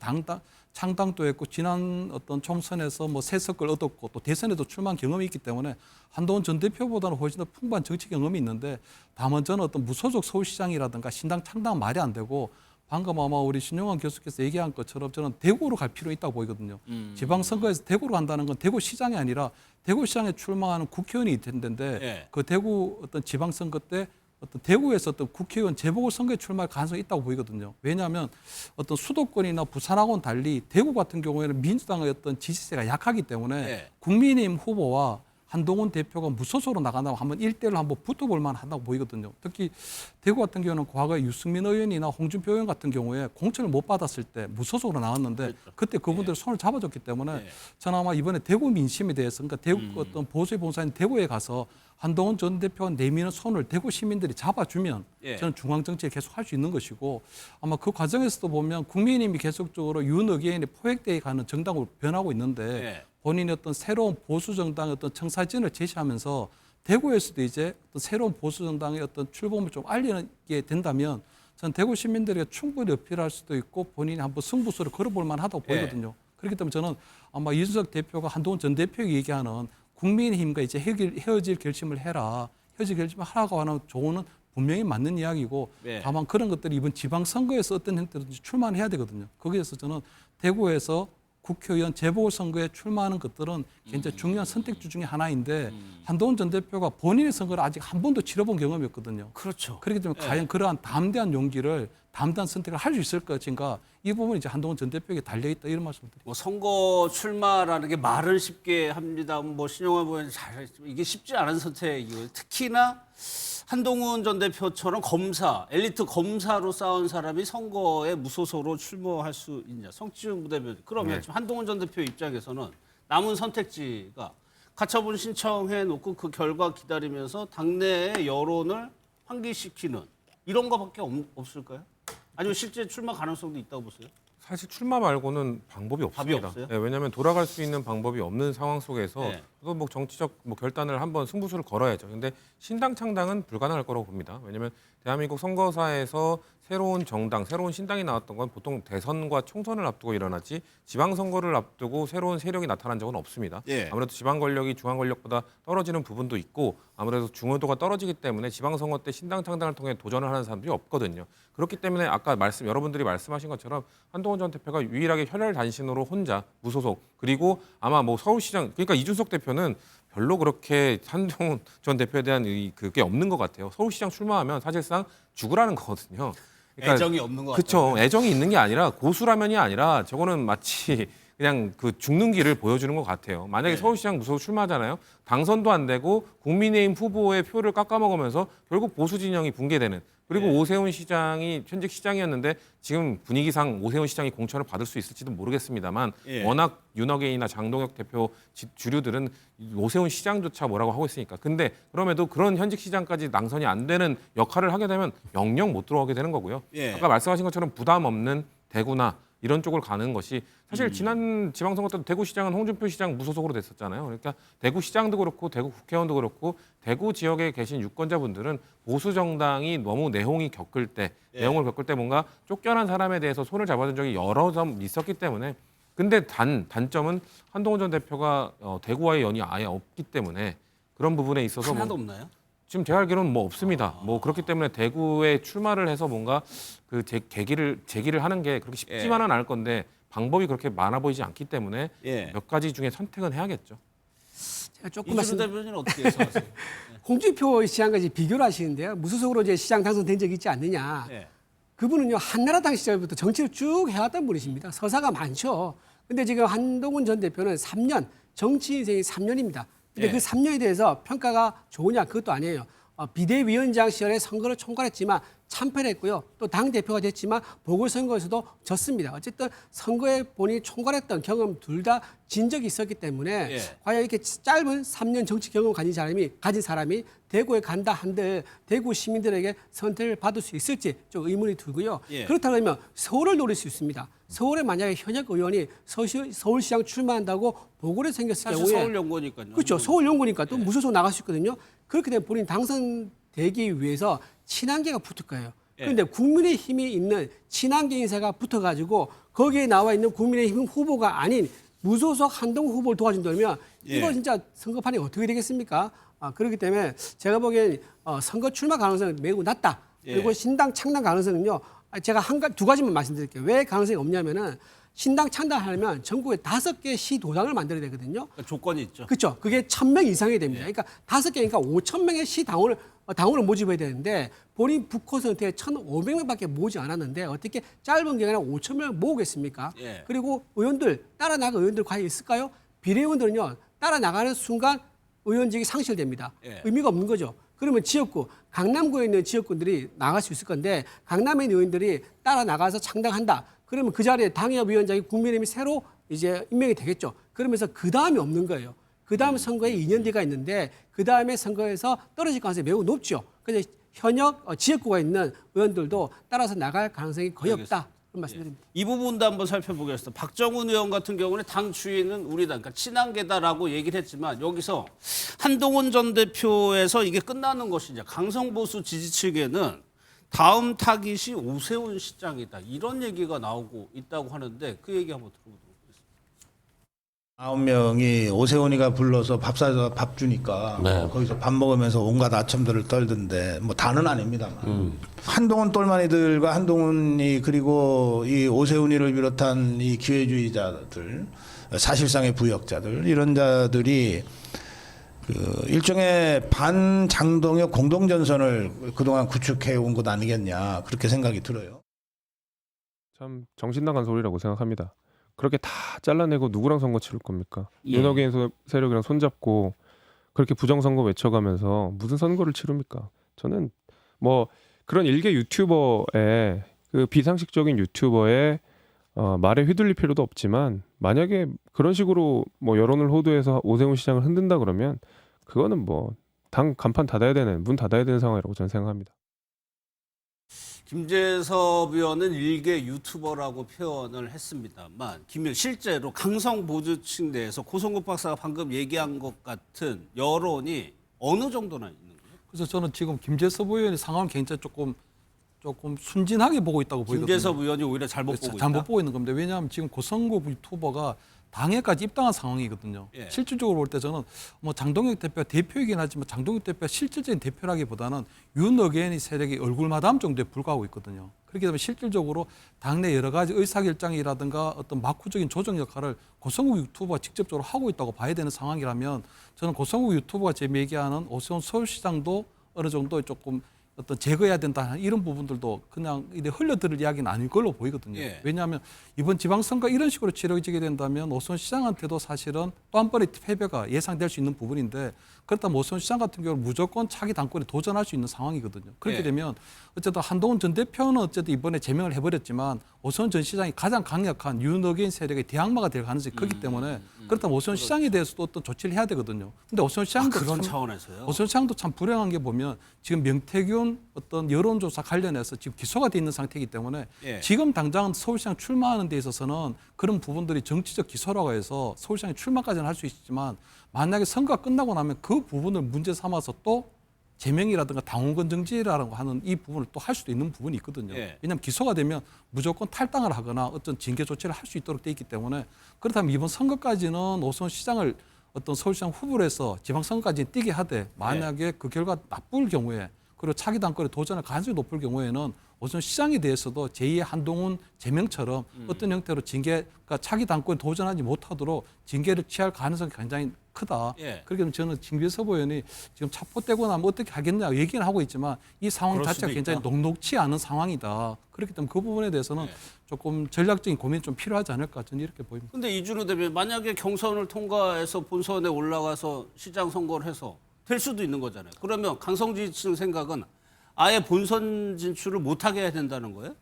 창당도 했고 지난 어떤 총선에서 뭐 세석을 얻었고 또 대선에도 출마한 경험이 있기 때문에 한동훈 전 대표보다는 훨씬 더 풍부한 정치 경험이 있는데 다만 저는 어떤 무소속 서울시장이라든가 신당 창당 말이 안 되고 방금 아마 우리 신용환 교수께서 얘기한 것처럼 저는 대구로 갈 필요 있다고 보이거든요. 지방선거에서 대구로 간다는 건 대구시장이 아니라 대구시장에 출마하는 국회의원이 있는데 예. 그 대구 어떤 지방선거 때 어떤 대구에서 어떤 국회의원 재보궐선거에 출마할 가능성이 있다고 보이거든요. 왜냐하면 어떤 수도권이나 부산하고는 달리 대구 같은 경우에는 민주당의 어떤 지지세가 약하기 때문에 예. 국민의힘 후보와 한동훈 대표가 무소속으로 나간다고 한번 1대1로 한번 붙어볼 만하다고 보이거든요. 특히 대구 같은 경우는 과거에 유승민 의원이나 홍준표 의원 같은 경우에 공천을 못 받았을 때 무소속으로 나왔는데 그때 그분들이 손을 잡아줬기 때문에 저는 아마 이번에 대구 민심에 대해서 그러니까 대구 어떤 보수의 본사인 대구에 가서 한동훈 전 대표가 내미는 손을 대구 시민들이 잡아주면 저는 중앙정치에 계속 할 수 있는 것이고 아마 그 과정에서도 보면 국민의힘이 계속적으로 윤의견이 포획되어 가는 정당으로 변하고 있는데 본인의 어떤 새로운 보수 정당의 어떤 청사진을 제시하면서 대구에서도 이제 어떤 새로운 보수 정당의 어떤 출범을 좀 알리게 된다면 저는 대구 시민들에게 충분히 어필할 수도 있고 본인이 한번 승부수를 걸어볼 만하다고 보이거든요. 그렇기 때문에 저는 아마 이준석 대표가 한동훈 전 대표에게 얘기하는 국민의힘과 이제 헤어질 결심을 해라. 헤어질 결심을 하라고 하는 조언은 분명히 맞는 이야기고 다만 그런 것들이 이번 지방선거에서 어떤 형태로든지 출마해야 되거든요. 거기에서 저는 대구에서 국회의원 재보궐선거에 출마하는 것들은 굉장히 중요한 선택지 중에 하나인데 한동훈 전 대표가 본인의 선거를 아직 한 번도 치러본 경험이 없거든요. 그렇죠. 그렇기 때문에 과연 그러한 담대한 용기를 담대한 선택을 할 수 있을 것인가 이 부분이 이제 한동훈 전 대표에게 달려있다 이런 말씀을 드립니다. 뭐 선거 출마라는 게 말은 쉽게 합니다. 뭐 신용환 의원이 잘했지만 이게 쉽지 않은 선택이고요. 특히나 한동훈 전 대표처럼 검사, 엘리트 검사로 쌓은 사람이 선거에 무소속으로 출마할 수 있냐. 성치훈 부대변인. 그러면 지금 한동훈 전 대표 입장에서는 남은 선택지가 가처분 신청해 놓고 그 결과 기다리면서 당내의 여론을 환기시키는 이런 거밖에 없을까요? 아니면 실제 출마 가능성도 있다고 보세요? 사실 출마 말고는 방법이 없습니다. 없어요? 네, 왜냐하면 돌아갈 수 있는 방법이 없는 상황 속에서 또 뭐 정치적 뭐 결단을 한번 승부수를 걸어야죠. 근데 신당 창당은 불가능할 거라고 봅니다. 왜냐하면 대한민국 선거사에서 새로운 정당, 새로운 신당이 나왔던 건 보통 대선과 총선을 앞두고 일어나지 지방선거를 앞두고 새로운 세력이 나타난 적은 없습니다. 아무래도 지방 권력이 중앙 권력보다 떨어지는 부분도 있고 아무래도 중요도가 떨어지기 때문에 지방선거 때 신당 창당을 통해 도전을 하는 사람들이 없거든요. 그렇기 때문에 아까 여러분들이 말씀하신 것처럼 한동훈 전 대표가 유일하게 혈혈단신으로 혼자 무소속 그리고 아마 뭐 서울시장 그러니까 이준석 대표는 별로 그렇게 한동훈 전 대표에 대한 그게 없는 것 같아요. 서울시장 출마하면 사실상 죽으라는 거거든요. 그러니까 애정이 없는 것 같아요. 그렇죠. 애정이 있는 게 아니라 고수라면이 아니라 저거는 마치 그냥 그 죽는 길을 보여주는 것 같아요. 만약에 서울시장 무소속 출마하잖아요. 당선도 안 되고 국민의힘 후보의 표를 깎아먹으면서 결국 보수 진영이 붕괴되는 그리고 오세훈 시장이 현직 시장이었는데 지금 분위기상 오세훈 시장이 공천을 받을 수 있을지도 모르겠습니다만 워낙 윤어게이나 장동혁 대표 주류들은 오세훈 시장조차 뭐라고 하고 있으니까. 근데 그럼에도 그런 현직 시장까지 당선이 안 되는 역할을 하게 되면 영영 못 들어오게 되는 거고요. 아까 말씀하신 것처럼 부담 없는 대구나 이런 쪽으로 가는 것이 사실 지난 지방선거 때도 대구시장은 홍준표 시장 무소속으로 됐었잖아요. 그러니까 대구시장도 그렇고 대구 국회의원도 그렇고 대구 지역에 계신 유권자분들은 보수 정당이 너무 내용을 겪을 때 뭔가 쫓겨난 사람에 대해서 손을 잡아준 적이 여러 점 있었기 때문에 근데 단점은 한동훈 전 대표가 대구와의 연이 아예 없기 때문에 그런 부분에 있어서 하나도 없나요? 지금 제가 알기로는 뭐 없습니다. 뭐 그렇기 때문에 대구에 출마를 해서 뭔가 그 제기를 하는 게 그렇게 쉽지만은 않을 건데 방법이 그렇게 많아 보이지 않기 때문에 몇 가지 중에 선택은 해야겠죠. 제가 조금 이준석 대표는 어떻게 생각하세요? 홍준표 시장과 이제 비교를 하시는데요. 무소속으로 이제 시장 당선된 적이 있지 않느냐. 그분은요 한나라당 시절부터 정치를 쭉 해왔던 분이십니다. 서사가 많죠. 근데 지금 한동훈 전 대표는 3년 정치 인생이 3년입니다. 근데 그 3년에 대해서 평가가 좋으냐 그것도 아니에요. 비대위원장 시절에 선거를 총괄했지만 참패했고요. 또 당대표가 됐지만 보궐선거에서도 졌습니다. 어쨌든 선거에 본인이 총괄했던 경험 둘 다 진 적이 있었기 때문에 과연 이렇게 짧은 3년 정치 경험 가진 사람이 대구에 간다 한들 대구 시민들에게 선택을 받을 수 있을지 좀 의문이 들고요. 그렇다 그러면 서울을 노릴 수 있습니다. 서울에 만약에 현역 의원이 서울시장 출마한다고 보궐에 생겼을 경우에 서울 연구니까요. 그렇죠. 서울 연구니까 또 무소속 나갈 수 있거든요. 그렇게 되면 본인 당선되기 위해서 친한계가 붙을 거예요. 그런데 국민의힘이 있는 친한계 인사가 붙어가지고 거기에 나와 있는 국민의힘 후보가 아닌 무소속 한동훈 후보를 도와준다면 이거 진짜 선거판이 어떻게 되겠습니까? 그렇기 때문에 제가 보기엔 선거 출마 가능성은 매우 낮다. 그리고 신당 창당 가능성은요. 제가 두 가지만 말씀드릴게요. 왜 가능성이 없냐면은 신당 창당하려면 전국에 5개 시도당을 만들어야 되거든요. 그러니까 조건이 있죠. 그렇죠. 그게 1,000명 이상이 됩니다. 그러니까 5개니까 5,000명의 시당원을 모집해야 되는데 본인 북코선트에 1,500명밖에 모으지 않았는데 어떻게 짧은 기간에 5,000명을 모으겠습니까? 그리고 의원들 따라 나갈 의원들 과연 있을까요? 비례의원들은요. 따라 나가는 순간 의원직이 상실됩니다. 의미가 없는 거죠. 그러면 지역구, 강남구에 있는 지역구들이 나갈 수 있을 건데 강남에 있는 의원들이 따라 나가서 창당한다. 그러면 그 자리에 당협위원장이 국민의힘이 새로 이제 임명이 되겠죠. 그러면서 그 다음이 없는 거예요. 그 다음 선거에 2년 뒤가 있는데 그 다음에 선거에서 떨어질 가능성이 매우 높죠. 그런데 현역 지역구가 있는 의원들도 따라서 나갈 가능성이 거의 없다. 그런 말씀드립니다. 이 부분도 한번 살펴보겠습니다. 박정훈 의원 같은 경우는 당 주인은 우리 당, 그러니까 친한계다라고 얘기를 했지만 여기서 한동훈 전 대표에서 이게 끝나는 것이냐. 강성보수 지지층에는 다음 타깃이 오세훈 시장이다. 이런 얘기가 나오고 있다고 하는데 그 얘기 한번 들어보도록 하겠습니다. 9명이 오세훈이가 불러서 밥 사서 밥 주니까 거기서 밥 먹으면서 온갖 아첨들을 떨던데 뭐 다는 아닙니다만 한동훈 똘마니들과 한동훈이 그리고 이 오세훈이를 비롯한 이 기회주의자들 사실상의 부역자들 이런 자들이 그 일종의 반장동혁 공동전선을 그동안 구축해 온 것 아니겠냐 그렇게 생각이 들어요. 참 정신나간 소리라고 생각합니다. 그렇게 다 잘라내고 누구랑 선거 치를 겁니까? 윤호개인 세력이랑 손잡고 그렇게 부정선거 외쳐가면서 무슨 선거를 치릅니까? 저는 뭐 그런 일개 유튜버의 그 비상식적인 유튜버의 말에 휘둘릴 필요도 없지만 만약에 그런 식으로 뭐 여론을 호도해서 오세훈 시장을 흔든다 그러면 그거는 뭐 당 간판 문 닫아야 되는 상황이라고 저는 생각합니다. 김재섭 의원은 일개 유튜버라고 표현을 했습니다만 실제로 강성 보수층 내에서 고성국 박사가 방금 얘기한 것 같은 여론이 어느 정도나 있는 거예요? 그래서 저는 지금 김재섭 의원의 상황을 굉장히 조금 순진하게 보고 있다고 보이거든요. 김재섭 의원이 오히려 잘못 보고 있다? 잘못 보고 있는 겁니다. 왜냐하면 지금 고성국 유튜버가 당에까지 입당한 상황이거든요. 실질적으로 볼 때 저는 뭐 장동혁 대표가 대표이긴 하지만 장동혁 대표가 실질적인 대표라기보다는 윤어게인의 세력이 얼굴마담 정도에 불과하고 있거든요. 그렇기 때문에 실질적으로 당내 여러 가지 의사결정이라든가 어떤 마쿠적인 조정 역할을 고성국 유튜버가 직접적으로 하고 있다고 봐야 되는 상황이라면 저는 고성국 유튜버가 지금 얘기하는 오세훈 서울시장도 어느 정도 조금 어떤 제거해야 된다 이런 부분들도 그냥 흘려들을 이야기는 아닐 걸로 보이거든요. 왜냐하면 이번 지방선거 이런 식으로 치러지게 된다면 오세훈 시장한테도 사실은 또 한 번의 패배가 예상될 수 있는 부분인데 그렇다면 오세훈 시장 같은 경우는 무조건 차기 당권에 도전할 수 있는 상황이거든요. 그렇게 되면 어쨌든 한동훈 전 대표는 어쨌든 이번에 제명을 해버렸지만 오세훈 전 시장이 가장 강력한 윤어게인 세력의 대항마가 될 가능성이 크기 때문에 그렇다면 오세훈 시장에 대해서도 어떤 조치를 해야 되거든요. 근데 오세훈 시장도 그런 차원에서요? 오세훈 시장도 참 불행한 게 보면 지금 명태균 이런 어떤 여론조사 관련해서 지금 기소가 돼 있는 상태이기 때문에 예. 지금 당장 서울시장 출마하는 데 있어서는 그런 부분들이 정치적 기소라고 해서 서울시장에 출마까지는 할 수 있지만 만약에 선거가 끝나고 나면 그 부분을 문제 삼아서 또 제명이라든가 당원권 정지라고 하는 이 부분을 또 할 수도 있는 부분이 있거든요. 예. 왜냐하면 기소가 되면 무조건 탈당을 하거나 어떤 징계 조치를 할 수 있도록 돼 있기 때문에 그렇다면 이번 선거까지는 오세훈 시장을 어떤 서울시장 후보로 해서 지방선거까지 뛰게 하되 만약에 그 결과 나쁠 경우에 그리고 차기 당권에 도전할 가능성이 높을 경우에는 오세훈 시장에 대해서도 제2의 한동훈 제명처럼 어떤 형태로 징계가 차기 당권에 도전하지 못하도록 징계를 취할 가능성이 굉장히 크다. 예. 그렇기 때문에 저는 김기섭 의원이 지금 차포되고 나면 어떻게 하겠냐 얘기는 하고 있지만 이 상황 그럴 자체가 수도 굉장히 있다. 녹록치 않은 상황이다. 그렇기 때문에 그 부분에 대해서는 조금 전략적인 고민이 좀 필요하지 않을까 저는 이렇게 보입니다. 근데 이준호 대변인 만약에 경선을 통과해서 본선에 올라가서 시장 선거를 해서 될 수도 있는 거잖아요. 그러면 강성지 씨 생각은 아예 본선 진출을 못하게 해야 된다는 거예요?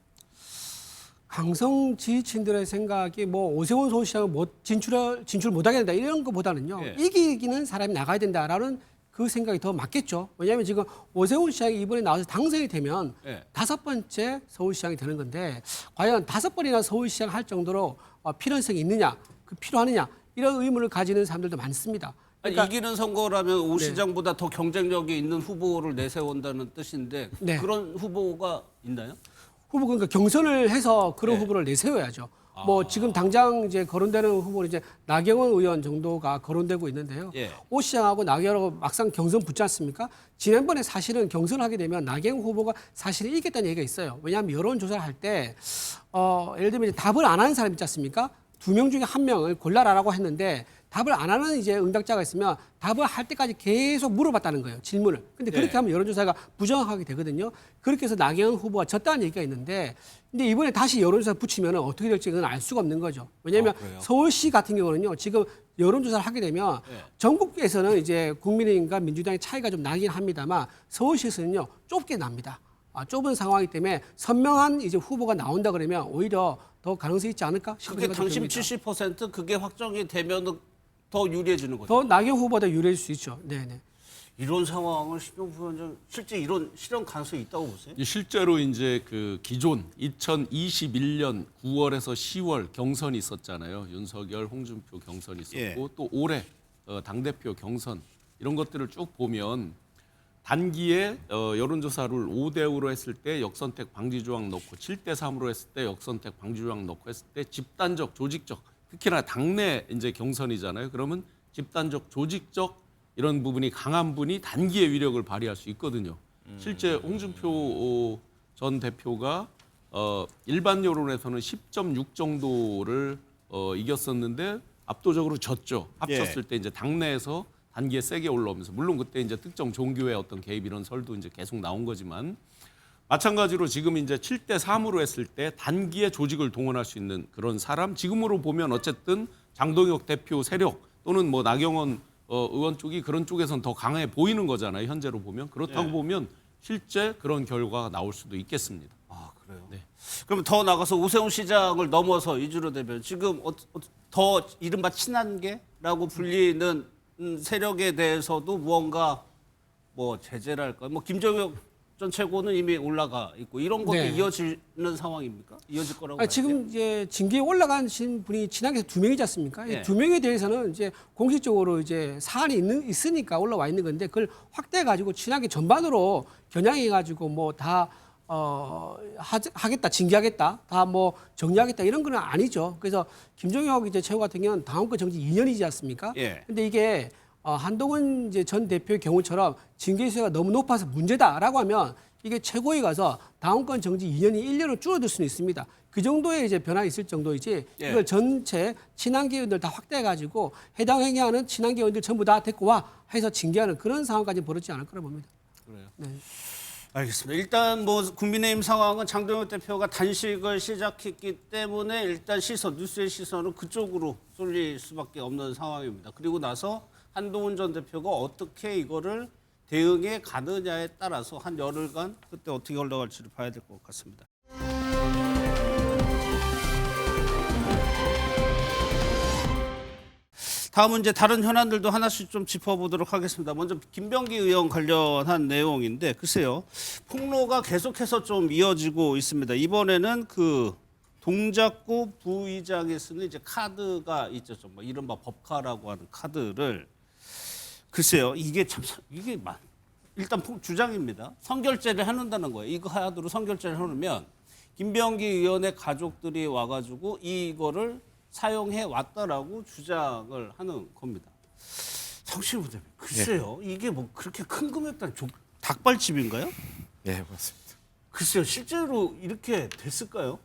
강성 지지층들의 생각이 뭐 오세훈 서울시장을 진출 못하게 된다 이런 것보다는요. 예. 이기는 사람이 나가야 된다라는 그 생각이 더 맞겠죠. 왜냐하면 지금 오세훈 시장이 이번에 나와서 당선이 되면 예. 5번째 서울시장이 되는 건데 과연 5번이나 서울시장 할 정도로 필연성이 있느냐, 그 필요하느냐 이런 의문을 가지는 사람들도 많습니다. 아니, 그러니까 이기는 선거라면 오 네. 시장보다 더 경쟁력이 있는 후보를 내세운다는 뜻인데 네. 그런 후보가 있나요? 후보 그러니까 경선을 해서 그런 네. 후보를 내세워야죠. 뭐 지금 당장 이제 거론되는 후보는 이제 나경원 의원 정도가 거론되고 있는데요. 예. 오 시장하고 나경원하고 막상 경선 붙지 않습니까? 지난번에 사실은 경선을 하게 되면 나경원 후보가 사실은 이기겠다는 얘기가 있어요. 왜냐하면 여론조사를 할 때 예를 들면 이제 답을 안 하는 사람 있지 않습니까? 2명 중에 1명을 골라라라고 했는데 답을 안 하는 이제 응답자가 있으면 답을 할 때까지 계속 물어봤다는 거예요. 질문을. 근데 그렇게 네. 하면 여론조사가 부정확하게 되거든요. 그렇게 해서 나경원 후보가 졌다는 얘기가 있는데 근데 이번에 다시 여론조사 붙이면 어떻게 될지 그건 알 수가 없는 거죠. 왜냐하면 그래요? 서울시 같은 경우는요. 지금 여론조사를 하게 되면 네. 전국에서는 이제 국민의힘과 민주당의 차이가 좀 나긴 합니다만 서울시에서는요. 좁게 납니다. 좁은 상황이기 때문에 선명한 이제 후보가 나온다 그러면 오히려 더 가능성이 있지 않을까 싶은 그게 생각이 당심 듭니다. 70% 그게 확정이 되면 더 유리해지는 거죠. 더 나경원 후보보다 유리할 수 있죠. 네네. 이런 상황을 신종 부위원장 실제 이런 실현 가능성이 있다고 보세요? 실제로 이제 그 기존 2021년 9월에서 10월 경선이 있었잖아요. 윤석열, 홍준표 경선이 있었고 예. 또 올해 당대표 경선 이런 것들을 쭉 보면 단기에 여론조사를 5대5로 했을 때 역선택 방지 조항 넣고 7대3으로 했을 때 역선택 방지 조항 넣고 했을 때 집단적, 조직적 특히나 당내 이제 경선이잖아요. 그러면 집단적, 조직적 이런 부분이 강한 분이 단기의 위력을 발휘할 수 있거든요. 실제 홍준표 전 대표가 일반 여론에서는 10.6 정도를 이겼었는데 압도적으로 졌죠. 합쳤을 때 이제 당내에서 단기에 세게 올라오면서 물론 그때 이제 특정 종교의 어떤 개입 이런 설도 이제 계속 나온 거지만 마찬가지로 지금 이제 7대3으로 했을 때 단기에 조직을 동원할 수 있는 그런 사람 지금으로 보면 어쨌든 장동혁 대표 세력 또는 뭐 나경원 의원 쪽이 그런 쪽에선 더 강해 보이는 거잖아요. 현재로 보면 그렇다고 보면 실제 그런 결과가 나올 수도 있겠습니다. 아 그래요. 네. 그럼 더 나가서 오세훈 시장을 넘어서 이준호 대변인 지금 더 이른바 친한계라고 불리는 세력에 대해서도 무언가 뭐 제재랄까 뭐 김정혁 전 최고는 이미 올라가 있고 이런 것도 네. 이어지는 상황입니까? 이어질 거라고 봐야 지금 돼요? 이제 징계에 올라가신 분이 친하게 2명이지 않습니까? 네. 이 2명에 대해서는 이제 공식적으로 이제 사안이 있으니까 올라와 있는 건데 그걸 확대해 가지고 친하게 전반으로 겨냥해 가지고 뭐 다 하겠다, 징계하겠다, 다 뭐 정리하겠다 이런 건 아니죠. 그래서 김정혁 이제 최고 같은 경우는 당원권 정지 2년이지 않습니까? 예. 근데 이게 한동훈 이제 전 대표의 경우처럼 징계 수위가 너무 높아서 문제다라고 하면 이게 최고위 가서 당원권 정지 2년이 1년으로 줄어들 수는 있습니다. 그 정도의 이제 변화가 있을 정도이지 예. 이걸 전체 친한계 의원들 다 확대해가지고 해당 행위하는 친한계 의원들 전부 다 데리고 와 해서 징계하는 그런 상황까지 벌어지지 않을 거라 봅니다. 그래요. 네. 알겠습니다. 일단 뭐 국민의힘 상황은 장동혁 대표가 단식을 시작했기 때문에 일단 뉴스의 시선은 그쪽으로 쏠릴 수밖에 없는 상황입니다. 그리고 나서 한동훈 전 대표가 어떻게 이거를 대응해 가느냐에 따라서 한 열흘간 그때 어떻게 흘러갈지를 봐야 될 것 같습니다. 다음은 이제 다른 현안들도 하나씩 좀 짚어보도록 하겠습니다. 먼저 김병기 의원 관련한 내용인데 글쎄요. 폭로가 계속해서 좀 이어지고 있습니다. 이번에는 그 동작구 부의장이 쓰는 이제 카드가 있죠. 뭐 이른바 법카라고 하는 카드를 글쎄요. 이게 일단 주장입니다. 선결제를 해놓는다는 거예요. 이거 카드로 선결제를 해놓으면 김병기 의원의 가족들이 와가지고 이거를 사용해 왔다라고 주장을 하는 겁니다. 성실 부대님, 글쎄요. 이게 뭐 그렇게 큰 금액단 닭발집인가요? 네, 맞습니다. 글쎄요. 실제로 이렇게 됐을까요?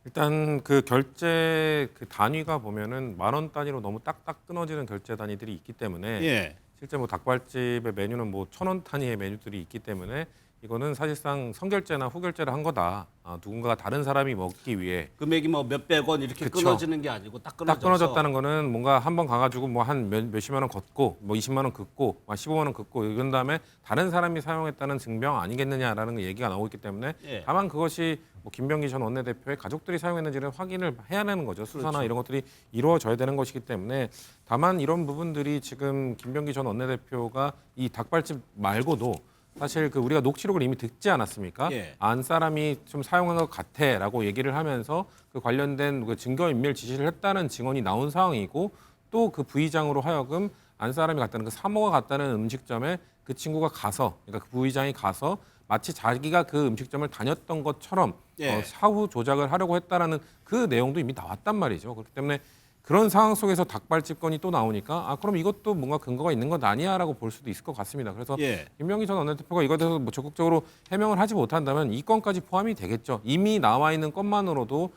일단 그 결제 그 단위가 보면은 10,000원 단위로 너무 딱딱 끊어지는 결제 단위들이 있기 때문에 예. 실제 뭐 닭발집의 메뉴는 뭐 1,000원 단위의 메뉴들이 있기 때문에 이거는 사실상 선결제나 후결제를 한 거다. 누군가가 다른 사람이 먹기 위해 금액이 뭐 몇백 원 이렇게 그쵸. 끊어지는 게 아니고 딱 끊어져서. 딱 끊어졌다는 거는 뭔가 한 번 가가지고 뭐 한 몇십만 원 걷고 뭐 20만 원 긋고 15만 원 긋고 이런 다음에 다른 사람이 사용했다는 증명 아니겠느냐라는 얘기가 나오고 있기 때문에 예. 다만 그것이 뭐 김병기 전 원내대표의 가족들이 사용했는지를 확인을 해야 하는 거죠. 수사나 그렇죠. 이런 것들이 이루어져야 되는 것이기 때문에 다만 이런 부분들이 지금 김병기 전 원내대표가 이 닭발집 말고도 사실 그 우리가 녹취록을 이미 듣지 않았습니까? 예. 안 사람이 좀 사용한 것 같아라고 얘기를 하면서 그 관련된 그 증거인멸 지시를 했다는 증언이 나온 상황이고 또 그 부의장으로 하여금 안 사람이 갔다는 그 사모가 갔다는 음식점에 그 친구가 가서 그러니까 그 부의장이 가서 마치 자기가 그 음식점을 다녔던 것처럼 예. 사후 조작을 하려고 했다라는 그 내용도 이미 나왔단 말이죠. 그렇기 때문에 그런 상황 속에서 닭발집 건이 또 나오니까 그럼 이것도 뭔가 근거가 있는 것 아니야라고 볼 수도 있을 것 같습니다. 그래서 예. 김병기 전 원내대표가 이것에 대해서 뭐 적극적으로 해명을 하지 못한다면 이 건까지 포함이 되겠죠. 이미 나와 있는 건만으로도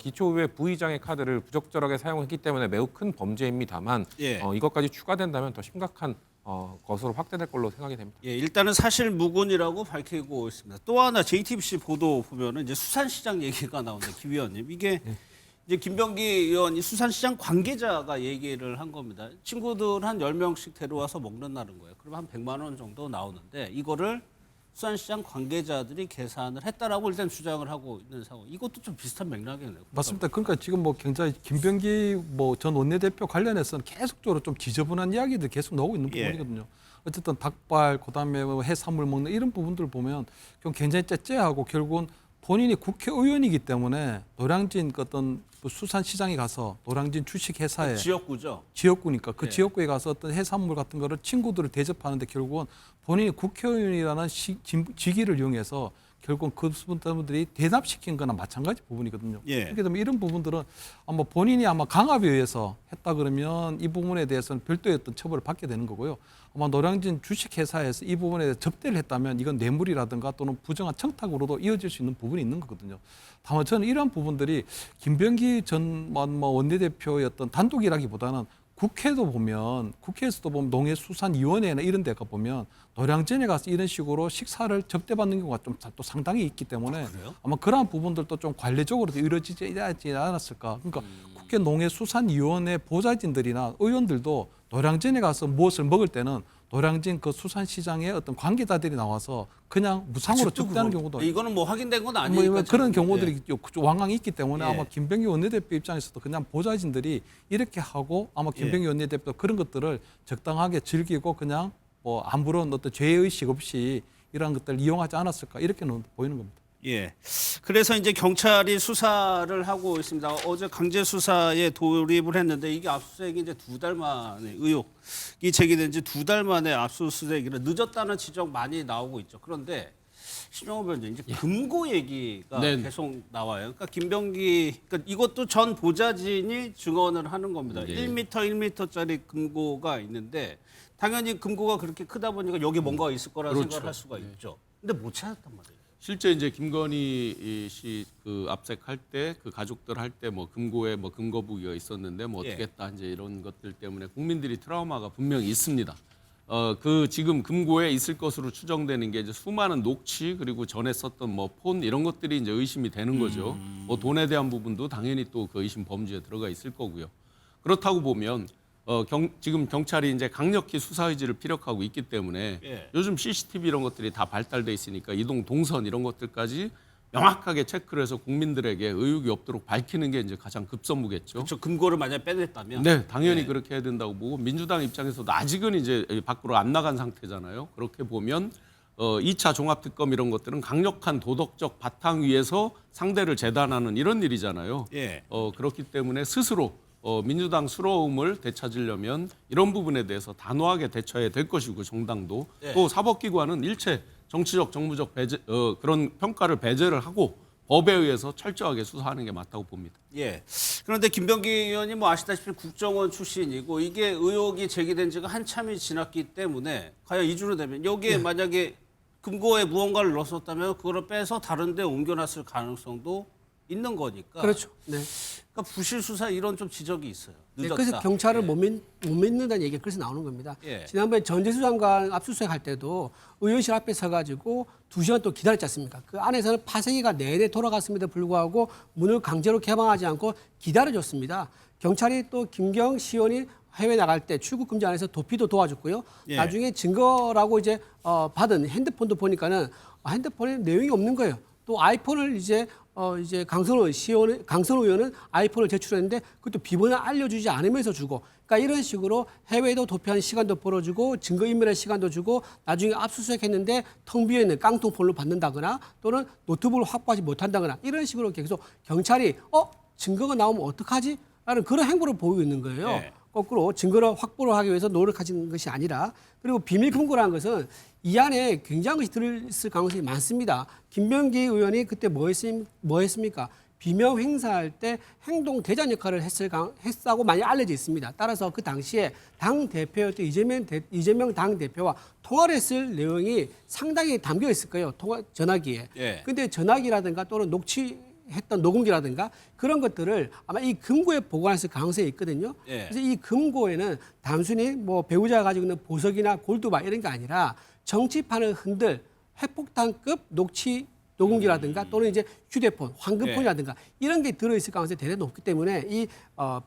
기초의회 부의장의 카드를 부적절하게 사용했기 때문에 매우 큰 범죄입니다만 예. 이것까지 추가된다면 더 심각한 것으로 확대될 걸로 생각이 됩니다. 예, 일단은 사실 무근이라고 밝히고 있습니다. 또 하나 JTBC 보도 보면은 이제 수산시장 얘기가 나오는데 김 의원님 이게 이제 김병기 의원이 수산시장 관계자가 얘기를 한 겁니다. 친구들 한 10명씩 데려와서 먹는다는 거예요. 그럼 한 100만 원 정도 나오는데 이거를 수산시장 관계자들이 계산을 했다라고 일단 주장을 하고 있는 상황. 이것도 좀 비슷한 맥락이네요. 맞습니다. 그러니까 지금 뭐 굉장히 김병기 뭐 전 원내대표 관련해서는 계속적으로 좀 지저분한 이야기들 계속 나오고 있는 예. 부분이거든요. 어쨌든 닭발, 그다음에 뭐 해산물 먹는 이런 부분들 보면 좀 굉장히 째째하고 결국은 본인이 국회의원이기 때문에 노량진 그 어떤 수산시장에 가서 노량진 주식회사에 지역구죠. 지역구니까 그 예. 지역구에 가서 어떤 해산물 같은 거를 친구들을 대접하는데 결국은 본인이 국회의원이라는 직위를 이용해서 결국은 그 분들이 대납시킨 거나 마찬가지 부분이거든요. 예. 그렇게 되면 이런 부분들은 아마 본인이 아마 강압에 의해서 했다 그러면 이 부분에 대해서는 별도의 어떤 처벌을 받게 되는 거고요. 아마 노량진 주식회사에서 이 부분에 대해서 접대를 했다면 이건 뇌물이라든가 또는 부정한 청탁으로도 이어질 수 있는 부분이 있는 거거든요. 다만 저는 이러한 부분들이 김병기 전 원내대표의 어떤 단독이라기보다는 국회도 보면 국회에서도 보면 농해수산위원회나 이런 데가 보면 노량진에 가서 이런 식으로 식사를 접대받는 경우가 좀 또 상당히 있기 때문에 아마 그러한 부분들도 좀 관례적으로 이루어지지 않았을까. 그러니까 국회 농해수산위원회 보좌진들이나 의원들도 노량진에 가서 무엇을 먹을 때는 노량진 그 수산시장의 어떤 관계자들이 나와서 그냥 무상으로 접대하는 경우도 이거는 뭐 확인된 건 아니니까 뭐 그런 경우들이 왕왕 있기 때문에 예. 아마 김병기 원내대표 입장에서도 그냥 보좌진들이 이렇게 하고 아마 김병기 원내대표 그런 것들을 적당하게 즐기고 그냥 뭐 아무런 어떤 죄의식 없이 이러한 것들을 이용하지 않았을까 이렇게는 보이는 겁니다. 예. 그래서 이제 경찰이 수사를 하고 있습니다. 어제 강제 수사에 돌입을 했는데 이게 압수수색이 이제 2달 만에 의혹이 제기된 지 2달 만에 압수수색이라 늦었다는 지적 많이 나오고 있죠. 그런데 신용호 변호사님 이제 금고 얘기가 네. 계속 나와요. 그러니까 김병기 그러니까 이것도 전 보좌진이 증언을 하는 겁니다. 네. 1m짜리 금고가 있는데 당연히 금고가 그렇게 크다 보니까 여기 뭔가 있을 거라 그렇죠. 생각할 수가 있죠. 근데 못 찾았단 말이에요. 실제 이제 김건희 씨 그 압색할 때 그 가족들 할 때 뭐 금고에 뭐 금거부기가 있었는데 뭐 어떻게 예. 했다 이제 이런 것들 때문에 국민들이 트라우마가 분명히 있습니다. 그 지금 금고에 있을 것으로 추정되는 게 이제 수많은 녹취 그리고 전에 썼던 뭐 폰 이런 것들이 이제 의심이 되는 거죠. 뭐 돈에 대한 부분도 당연히 또 그 의심 범주에 들어가 있을 거고요. 그렇다고 보면 지금 경찰이 이제 강력히 수사 의지를 피력하고 있기 때문에 예. 요즘 CCTV 이런 것들이 다 발달돼 있으니까 이동 동선 이런 것들까지 명확하게 체크를 해서 국민들에게 의혹이 없도록 밝히는 게 이제 가장 급선무겠죠. 그렇죠. 금고를 만약 빼냈다면. 네, 당연히 그렇게 해야 된다고 보고 민주당 입장에서도 아직은 이제 밖으로 안 나간 상태잖아요. 그렇게 보면 2차 종합특검 이런 것들은 강력한 도덕적 바탕 위에서 상대를 재단하는 이런 일이잖아요. 예. 그렇기 때문에 스스로 민주당 수로움을 되찾으려면 이런 부분에 대해서 단호하게 대처해야 될 것이고 정당도 예. 또 사법기관은 일체 정치적 정무적 배제, 그런 평가를 배제를 하고 법에 의해서 철저하게 수사하는 게 맞다고 봅니다. 예. 그런데 김병기 의원이 뭐 아시다시피 국정원 출신이고 이게 의혹이 제기된 지가 한참이 지났기 때문에 과연 이주로 되면 여기에 만약에 금고에 무언가를 넣었다면 그거를 빼서 다른 데 옮겨놨을 가능성도 있는 거니까. 그렇죠. 네. 그러니까 부실 수사 이런 좀 지적이 있어요. 늦었다. 그래서 경찰을 못 믿는다는 얘기가 그래서 나오는 겁니다. 예. 지난번에 전재수 장관 압수수색 할 때도 의원실 앞에 서가지고 2시간 또 기다렸지 않습니까? 그 안에서는 파쇄기가 내내 돌아갔음에도 불구하고 문을 강제로 개방하지 않고 기다려줬습니다. 경찰이 또 김경 시원이 해외 나갈 때 출국 금지 안에서 도피도 도와줬고요. 예. 나중에 증거라고 이제 받은 핸드폰도 보니까는 핸드폰에 내용이 없는 거예요. 또 아이폰을 이제 강선호 의원은 아이폰을 제출했는데 그것도 비번을 알려주지 않으면서 주고, 그러니까 이런 식으로 해외도 도피하는 시간도 벌어주고 증거인멸할 시간도 주고 나중에 압수수색했는데 텅 비어 있는 깡통폰으로 받는다거나 또는 노트북을 확보하지 못한다거나 이런 식으로 계속 경찰이 증거가 나오면 어떡하지? 라는 그런 행보를 보이고 있는 거예요. 네. 거꾸로 증거를 확보를 하기 위해서 노력하시는 것이 아니라, 그리고 비밀 금고라는 것은 이 안에 굉장한 것이 들어있을 가능성이 많습니다. 김병기 의원이 그때 뭐 했습니까? 비명 행사할 때 행동 대장 역할을 했다고 많이 알려져 있습니다. 따라서 그 당시에 당 대표였던 이재명 당 대표와 통화를 했을 내용이 상당히 담겨 있을 거예요. 전화기에. 예. 근데 전화기라든가 또는 녹취했던 녹음기라든가 그런 것들을 아마 이 금고에 보관했을 가능성이 있거든요. 예. 그래서 이 금고에는 단순히 뭐 배우자가 가지고 있는 보석이나 골드바 이런 게 아니라 정치판을 흔들 핵폭탄급 녹음기라든가 또는 이제 휴대폰, 황금폰이라든가 이런 게 들어있을 가능성이 대단히 높기 때문에 이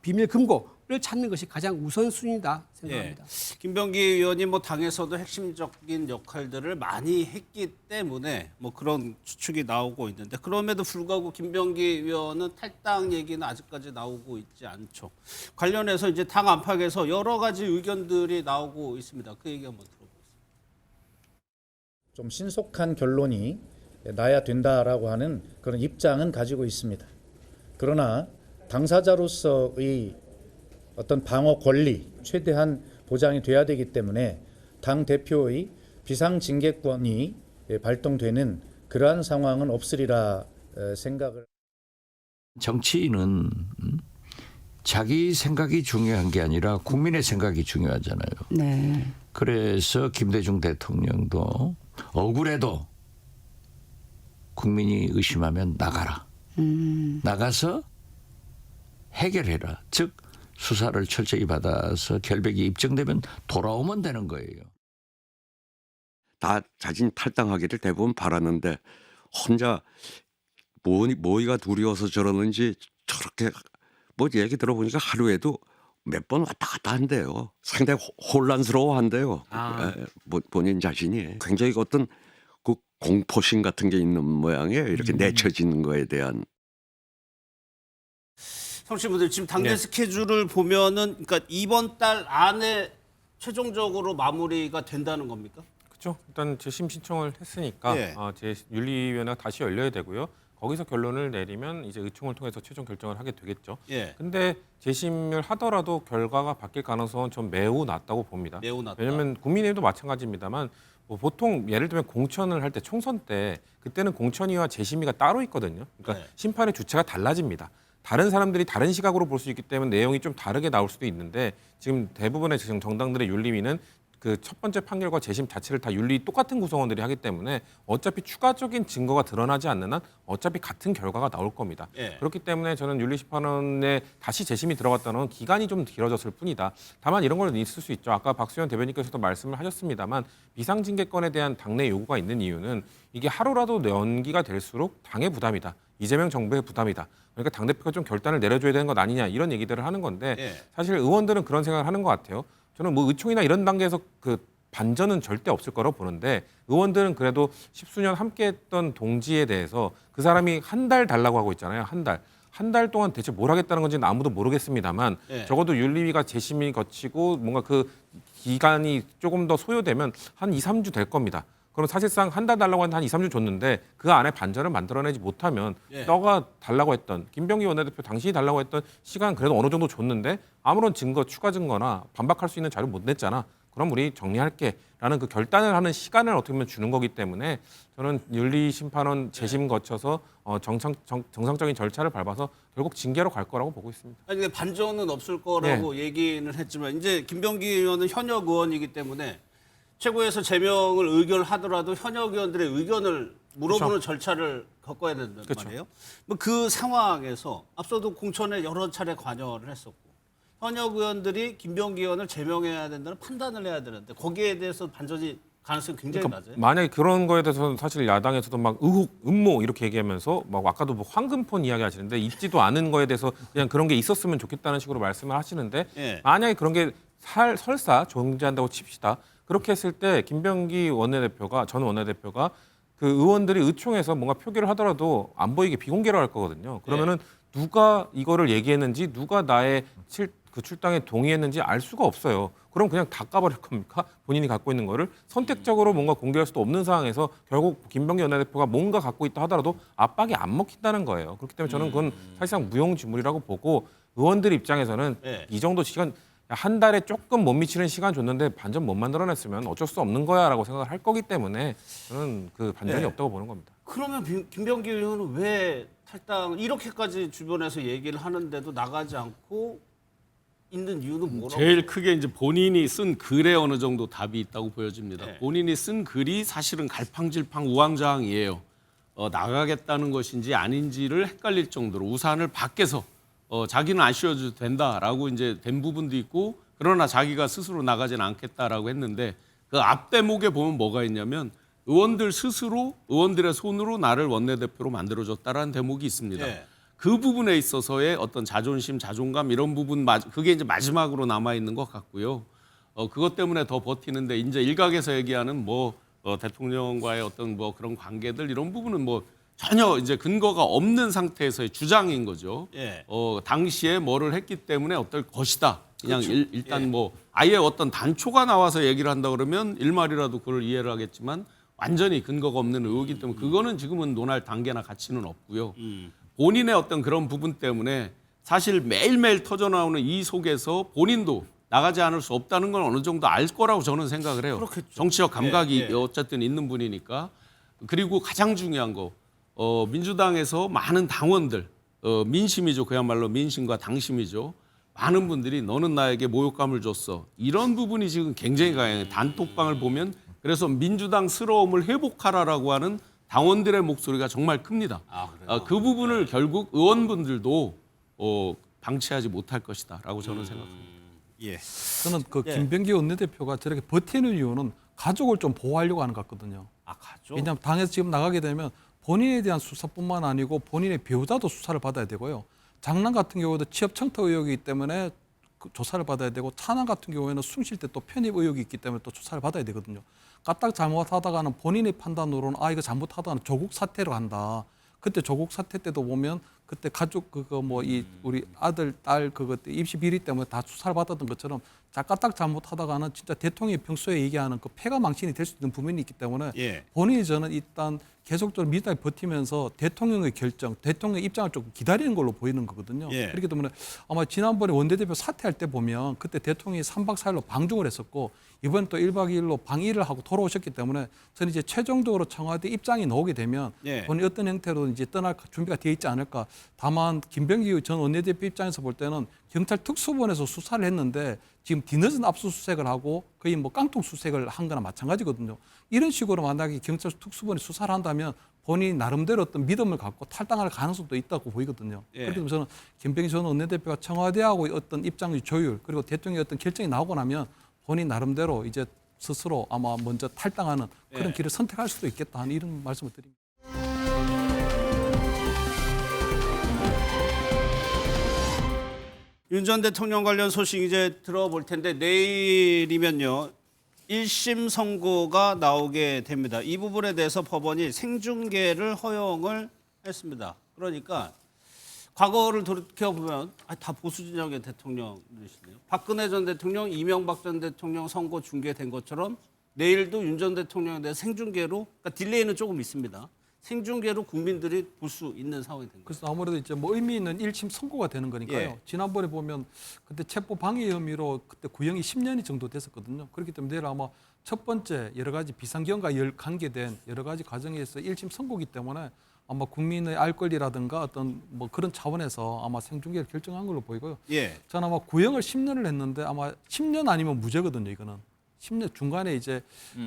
비밀 금고를 찾는 것이 가장 우선순위다 생각합니다. 예. 김병기 의원이 뭐 당에서도 핵심적인 역할들을 많이 했기 때문에 뭐 그런 추측이 나오고 있는데, 그럼에도 불구하고 김병기 의원은 탈당 얘기는 아직까지 나오고 있지 않죠. 관련해서 이제 당 안팎에서 여러 가지 의견들이 나오고 있습니다. 그 얘기 한번 들어보겠습니다. 좀 신속한 결론이 나야 된다라고 하는 그런 입장은 가지고 있습니다. 그러나 당사자로서의 어떤 방어 권리 최대한 보장이 돼야 되기 때문에 당 대표의 비상징계권이 발동되는 그러한 상황은 없으리라 생각을. 정치인은 자기 생각이 중요한 게 아니라 국민의 생각이 중요하잖아요. 네. 그래서 김대중 대통령도 억울해도 국민이 의심하면 나가라. 나가서 해결해라. 즉 수사를 철저히 받아서 결백이 입증되면 돌아오면 되는 거예요. 다 자진 탈당하기를 대부분 바랐는데 혼자 뭐가 두려워서 저러는지 저렇게 뭐 얘기 들어보니까 하루에도 몇 번 왔다 갔다 한대요. 상당히 혼란스러워한대요. 본인 자신이 굉장히 어떤 그 공포심 같은 게 있는 모양이에요. 이렇게 내쳐지는 거에 대한. 청취분들 지금 당내 스케줄을 보면은 그러니까 이번 달 안에 최종적으로 마무리가 된다는 겁니까? 그렇죠. 일단 재심 신청을 했으니까 제 윤리위원회가 다시 열려야 되고요. 거기서 결론을 내리면 이제 의총을 통해서 최종 결정을 하게 되겠죠. 근데 재심을 하더라도 결과가 바뀔 가능성은 좀 매우 낮다고 봅니다. 매우 낮다. 왜냐하면 국민의힘도 마찬가지입니다만 뭐 보통 예를 들면 공천을 할 때 총선 때 그때는 공천위와 재심위가 따로 있거든요. 그러니까 심판의 주체가 달라집니다. 다른 사람들이 다른 시각으로 볼 수 있기 때문에 내용이 좀 다르게 나올 수도 있는데 지금 대부분의 지금 정당들의 윤리위는 그 첫 번째 판결과 재심 자체를 다 윤리 똑같은 구성원들이 하기 때문에 어차피 추가적인 증거가 드러나지 않는 한 어차피 같은 결과가 나올 겁니다. 그렇기 때문에 저는 윤리심판원에 다시 재심이 들어갔다는 건 기간이 좀 길어졌을 뿐이다. 다만 이런 건 있을 수 있죠. 아까 박수현 대변인께서도 말씀을 하셨습니다만 비상징계권에 대한 당내 요구가 있는 이유는 이게 하루라도 연기가 될수록 당의 부담이다. 이재명 정부의 부담이다. 그러니까 당대표가 좀 결단을 내려줘야 되는 것 아니냐 이런 얘기들을 하는 건데 사실 의원들은 그런 생각을 하는 것 같아요. 저는 뭐 의총이나 이런 단계에서 그 반전은 절대 없을 거라고 보는데 의원들은 그래도 십수년 함께했던 동지에 대해서 그 사람이 한 달 달라고 하고 있잖아요. 한 달. 한 달 동안 대체 뭘 하겠다는 건지는 아무도 모르겠습니다만 예. 적어도 윤리위가 재심이 거치고 뭔가 그 기간이 조금 더 소요되면 한 2, 3주 될 겁니다. 그럼 사실상 한 달 달라고 하는데 한 2, 3주 줬는데 그 안에 반전을 만들어내지 못하면 예. 너가 달라고 했던 김병기 원내대표 당신이 달라고 했던 시간 그래도 어느 정도 줬는데 아무런 증거, 추가 증거나 반박할 수 있는 자료 못 냈잖아. 그럼 우리 정리할게라는 그 결단을 하는 시간을 어떻게 보면 주는 거기 때문에 저는 윤리심판원 재심 거쳐서 정상적인 절차를 밟아서 결국 징계로 갈 거라고 보고 있습니다. 아니 근데 반전은 없을 거라고 얘기는 했지만 이제 김병기 의원은 현역 의원이기 때문에 최고에서 제명을 의결하더라도 현역 의원들의 의견을 물어보는 그렇죠. 절차를 겪어야 된단 그렇죠. 말이에요. 뭐 그 상황에서 앞서도 공천에 여러 차례 관여를 했었고 현역 의원들이 김병기 의원을 제명해야 된다는 판단을 해야 되는데 거기에 대해서 반전이 가능성이 굉장히 낮아요. 만약에 그런 거에 대해서는 사실 야당에서도 막 의혹, 음모 이렇게 얘기하면서 막 아까도 뭐 황금폰 이야기 하시는데 있지도 않은 거에 대해서 그냥 그런 게 있었으면 좋겠다는 식으로 말씀을 하시는데 예. 만약에 그런 게 설사 존재한다고 칩시다. 그렇게 했을 때 김병기 원내대표가 전 원내대표가 그 의원들이 의총에서 뭔가 표기를 하더라도 안 보이게 비공개로 할 거거든요. 그러면은 누가 이거를 얘기했는지 누가 나의 그 출당에 동의했는지 알 수가 없어요. 그럼 그냥 다 까버릴 겁니까? 본인이 갖고 있는 거를 선택적으로 뭔가 공개할 수도 없는 상황에서 결국 김병기 원내대표가 뭔가 갖고 있다 하더라도 압박이 안 먹힌다는 거예요. 그렇기 때문에 저는 그건 사실상 무용지물이라고 보고 의원들 입장에서는 이 정도 시간 한 달에 조금 못 미치는 시간 줬는데 반전 못 만들어냈으면 어쩔 수 없는 거야라고 생각을 할 거기 때문에 저는 그 반전이 없다고 보는 겁니다. 그러면 김병기 의원은 왜 탈당 이렇게까지 주변에서 얘기를 하는데도 나가지 않고 있는 이유는 뭐라고? 제일 크게 이제 본인이 쓴 글에 어느 정도 답이 있다고 보여집니다. 네. 본인이 쓴 글이 사실은 갈팡질팡 우왕좌왕이에요. 나가겠다는 것인지 아닌지를 헷갈릴 정도로 우산을 밖에서 자기는 안 씌워줘도 된다라고 이제 된 부분도 있고 그러나 자기가 스스로 나가지는 않겠다라고 했는데 그 앞 대목에 보면 뭐가 있냐면 의원들 스스로 의원들의 손으로 나를 원내대표로 만들어줬다라는 대목이 있습니다. 네. 그 부분에 있어서의 어떤 자존심, 자존감 이런 부분 그게 이제 마지막으로 남아 있는 것 같고요. 그것 때문에 더 버티는데 이제 일각에서 얘기하는 대통령과의 어떤 그런 관계들 이런 부분은 전혀 이제 근거가 없는 상태에서의 주장인 거죠. 예. 당시에 뭐를 했기 때문에 어떨 것이다. 그냥 그렇죠. 일단 아예 어떤 단초가 나와서 얘기를 한다 그러면 일말이라도 그걸 이해를 하겠지만 완전히 근거가 없는 의혹이기 때문에 그거는 지금은 논할 단계나 가치는 없고요. 본인의 어떤 그런 부분 때문에 사실 매일매일 터져나오는 이 속에서 본인도 나가지 않을 수 없다는 건 어느 정도 알 거라고 저는 생각을 해요. 그렇겠죠. 정치적 감각이 예. 어쨌든 있는 분이니까. 그리고 가장 중요한 거 민주당에서 많은 당원들 민심이죠. 그야말로 민심과 당심이죠. 많은 분들이 너는 나에게 모욕감을 줬어. 이런 부분이 지금 굉장히 강해요. 단톡방을 보면 그래서 민주당스러움을 회복하라라고 하는 당원들의 목소리가 정말 큽니다. 그 부분을 결국 의원분들도 방치하지 못할 것이다라고 저는 생각합니다. 예. 저는 그 김병기 원내대표가 저렇게 버티는 이유는 가족을 좀 보호하려고 하는 것 같거든요. 아, 가족? 왜냐하면 당에서 지금 나가게 되면 본인에 대한 수사뿐만 아니고 본인의 배우자도 수사를 받아야 되고요. 장남 같은 경우도 취업 청탁 의혹이기 때문에 조사를 받아야 되고 차남 같은 경우에는 숨 쉴 때 또 편입 의혹이 있기 때문에 또 조사를 받아야 되거든요. 까딱 잘못하다가는 본인의 판단으로는 이거 잘못하다가는 조국 사퇴로 한다. 그때 조국 사퇴 때도 보면 그때 가족 우리 아들 딸 그거 입시 비리 때문에 다 수사를 받았던 것처럼 까딱 잘못하다가는 진짜 대통령이 평소에 얘기하는 그 폐가 망신이 될 수 있는 부분이 있기 때문에 본인이 저는 일단 계속적으로 민주당이 버티면서 대통령의 결정, 대통령의 입장을 조금 기다리는 걸로 보이는 거거든요. 그렇기 때문에 아마 지난번에 원내대표 사퇴할 때 보면 그때 대통령이 3박 4일로 방중을 했었고 이번 또 1박 2일로 방일을 하고 돌아오셨기 때문에 저는 이제 최종적으로 청와대 입장이 나오게 되면 본인이 어떤 형태로 이제 떠날 준비가 되어 있지 않을까. 다만 김병기 전 원내대표 입장에서 볼 때는 경찰 특수본에서 수사를 했는데 지금 뒤늦은 압수수색을 하고 거의 깡통 수색을 한 거나 마찬가지거든요. 이런 식으로 만약에 경찰 특수본이 수사를 한다면 본인이 나름대로 어떤 믿음을 갖고 탈당할 가능성도 있다고 보이거든요. 그렇기 때문에 저는 김병기 전 원내대표가 청와대하고 어떤 입장의 조율 그리고 대통령의 어떤 결정이 나오고 나면 본인 나름대로 이제 스스로 아마 먼저 탈당하는 그런 길을 선택할 수도 있겠다 하는 이런 말씀을 드립니다. 윤 전 대통령 관련 소식 이제 들어볼 텐데 내일이면요. 1심 선고가 나오게 됩니다. 이 부분에 대해서 법원이 생중계를 허용을 했습니다. 그러니까 과거를 돌이켜보면 다 보수 진영의 대통령이시네요. 박근혜 전 대통령, 이명박 전 대통령 선고 중계된 것처럼 내일도 윤 전 대통령에 대해 생중계로, 그러니까 딜레이는 조금 있습니다. 생중계로 국민들이 볼 수 있는 상황이 된 거예요. 그래서 아무래도 이제 뭐 의미 있는 1심 선고가 되는 거니까요. 예. 지난번에 보면 그때 체포 방해 혐의로 그때 구형이 10년이 정도 됐었거든요. 그렇기 때문에 내일 아마 첫 번째 여러 가지 비상경과 관계된 여러 가지 과정에서 1심 선고기 때문에 아마 국민의 알 권리라든가 어떤 뭐 그런 차원에서 아마 생중계를 결정한 걸로 보이고요. 예. 저는 아마 구형을 10년을 했는데 아마 10년 아니면 무죄거든요. 이거는 10년 중간에 이제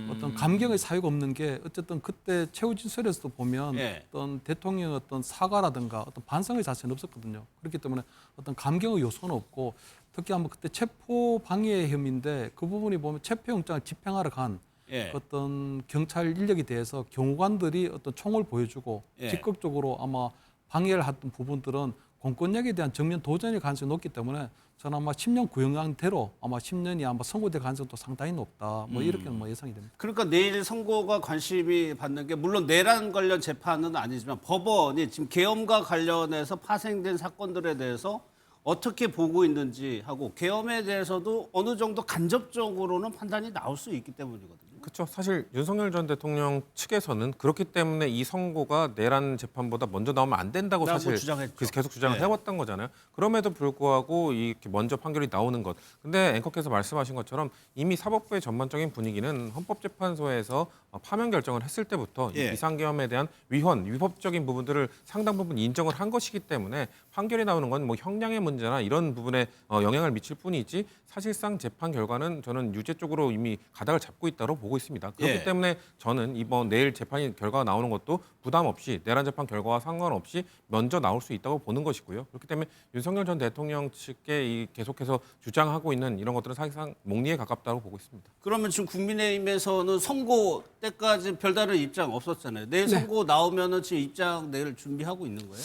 어떤 감경의 사유가 없는 게 어쨌든 그때 최우진 설에서도 보면 예. 어떤 대통령의 어떤 사과라든가 어떤 반성의 자세는 없었거든요. 그렇기 때문에 어떤 감경의 요소는 없고 특히 아마 그때 체포 방해 혐의인데 그 부분이 보면 체포영장을 집행하러 간 예. 어떤 경찰 인력에 대해서 경호관들이 어떤 총을 보여주고 예. 적극적으로 아마 방해를 했던 부분들은 공권력에 대한 정면 도전일 가능성이 높기 때문에 저는 아마 10년 구형안대로 아마 10년이 아마 선고될 가능성도 상당히 높다. 뭐 이렇게 뭐 예상이 됩니다. 그러니까 내일 선고가 관심이 받는 게 물론 내란 관련 재판은 아니지만 법원이 지금 계엄과 관련해서 파생된 사건들에 대해서 어떻게 보고 있는지 하고 계엄에 대해서도 어느 정도 간접적으로는 판단이 나올 수 있기 때문이거든요. 그렇죠. 사실 윤석열 전 대통령 측에서는 그렇기 때문에 이 선고가 내란 재판보다 먼저 나오면 안 된다고 사실 계속 주장을 해왔던 거잖아요. 그럼에도 불구하고 이렇게 먼저 판결이 나오는 것. 근데 앵커께서 말씀하신 것처럼 이미 사법부의 전반적인 분위기는 헌법재판소에서 파면 결정을 했을 때부터 이 비상계엄에 대한 위법적인 부분들을 상당 부분 인정을 한 것이기 때문에 판결이 나오는 건 뭐 형량의 문제나 이런 부분에 영향을 미칠 뿐이지 사실상 재판 결과는 저는 유죄 쪽으로 이미 가닥을 잡고 있다고 보고 있습니다. 그렇기 때문에 저는 이번 내일 재판이 결과가 나오는 것도 부담 없이 내란 재판 결과와 상관없이 먼저 나올 수 있다고 보는 것이고요. 그렇기 때문에 윤석열 전 대통령 측에 이 계속해서 주장하고 있는 이런 것들은 사실상 목리에 가깝다고 보고 있습니다. 그러면 지금 국민의힘에서는 선고 때까지 별다른 입장 없었잖아요. 내일 선고 나오면은 지금 입장 내일 준비하고 있는 거예요?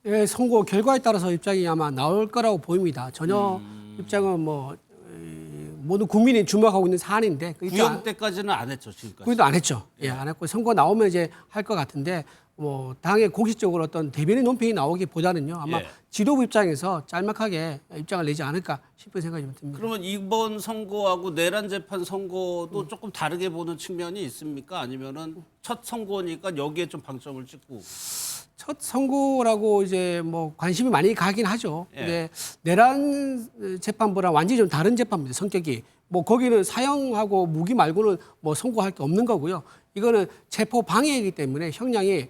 예, 선고 결과에 따라서 입장이 아마 나올 거라고 보입니다. 전혀 입장은 뭐 모든 국민이 주목하고 있는 사안인데 구형 때까지는 안 했죠, 지금까지. 그래도 안 했죠. 예, 안 했고 선거 나오면 이제 할 것 같은데 뭐 당의 공식적으로 어떤 대변인 논평이 나오기보다는요 아마 지도부 입장에서 짤막하게 입장을 내지 않을까 싶은 생각이 좀 듭니다. 그러면 이번 선고하고 내란 재판 선고도 조금 다르게 보는 측면이 있습니까? 아니면은 첫 선고니까 여기에 좀 방점을 찍고. 첫 선고라고 이제 뭐 관심이 많이 가긴 하죠. 근데 내란 재판부랑 완전히 좀 다른 재판입니다. 성격이. 뭐 거기는 사형하고 무기 말고는 뭐 선고할 게 없는 거고요. 이거는 체포 방해이기 때문에 형량이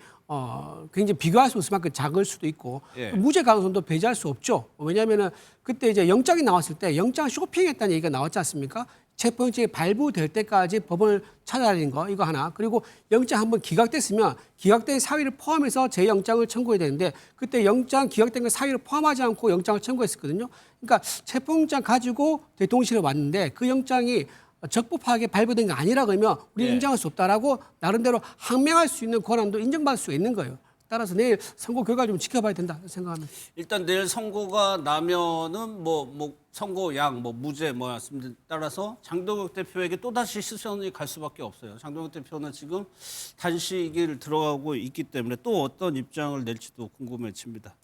굉장히 비교할 수 없을 만큼 작을 수도 있고 무죄 가능성도 배제할 수 없죠. 왜냐하면은 그때 이제 영장이 나왔을 때 영장 쇼핑했다는 얘기가 나왔지 않습니까? 체포영장이 발부될 때까지 법원을 찾아다닌 거 이거 하나. 그리고 영장 한번 기각됐으면 기각된 사유를 포함해서 재영장을 청구해야 되는데 그때 영장 기각된 거 사유를 포함하지 않고 영장을 청구했었거든요. 그러니까 체포영장 가지고 대통령실에 왔는데 그 영장이 적법하게 발부된 게 아니라 그러면 우리는 인정할 수 없다라고 나름대로 항명할 수 있는 권한도 인정받을 수 있는 거예요. 따라서 내일 선고 결과 좀 지켜봐야 된다 생각합니다. 일단 내일 선고가 나면은 뭐 선고양, 뭐 무죄, 뭐였습니다. 따라서 장동혁 대표에게 또 다시 시선이 갈 수밖에 없어요. 장동혁 대표는 지금 단식을 들어가고 있기 때문에 또 어떤 입장을 낼지도 궁금해집니다.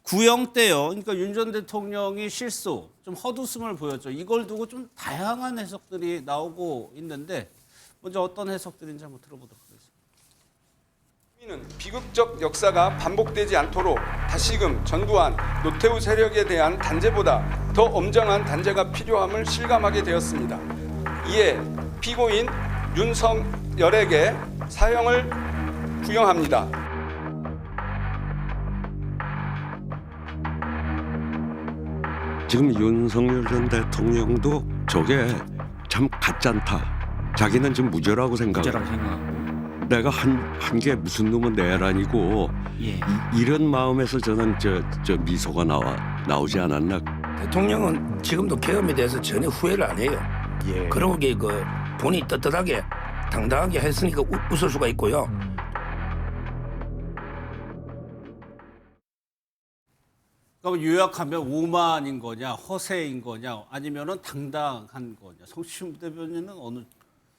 구형 때요. 그러니까 윤 전 대통령이 실소, 좀 헛웃음을 보였죠. 이걸 두고 좀 다양한 해석들이 나오고 있는데 먼저 어떤 해석들인지 한번 들어보도록 하겠습니다. 국민은 비극적 역사가 반복되지 않도록 다시금 전두환, 노태우 세력에 대한 단죄보다 더 엄정한 단죄가 필요함을 실감하게 되었습니다. 이에 피고인 윤석열에게 사형을 구형합니다. 지금 윤석열 전 대통령도 저게 참 가짜다. 자기는 지금 무죄라고 생각하고 내가 한 게 무슨 놈은 내란이고 이런 마음에서 저는 저 미소가 나오지 않았나. 대통령은 지금도 계엄에 대해서 전혀 후회를 안 해요. 그러고 그 본인이 떳떳하게 당당하게 했으니까 웃을 수가 있고요. 그럼 요약하면 오만인 거냐, 허세인 거냐, 아니면은 당당한 거냐. 성시훈 대변인은 어느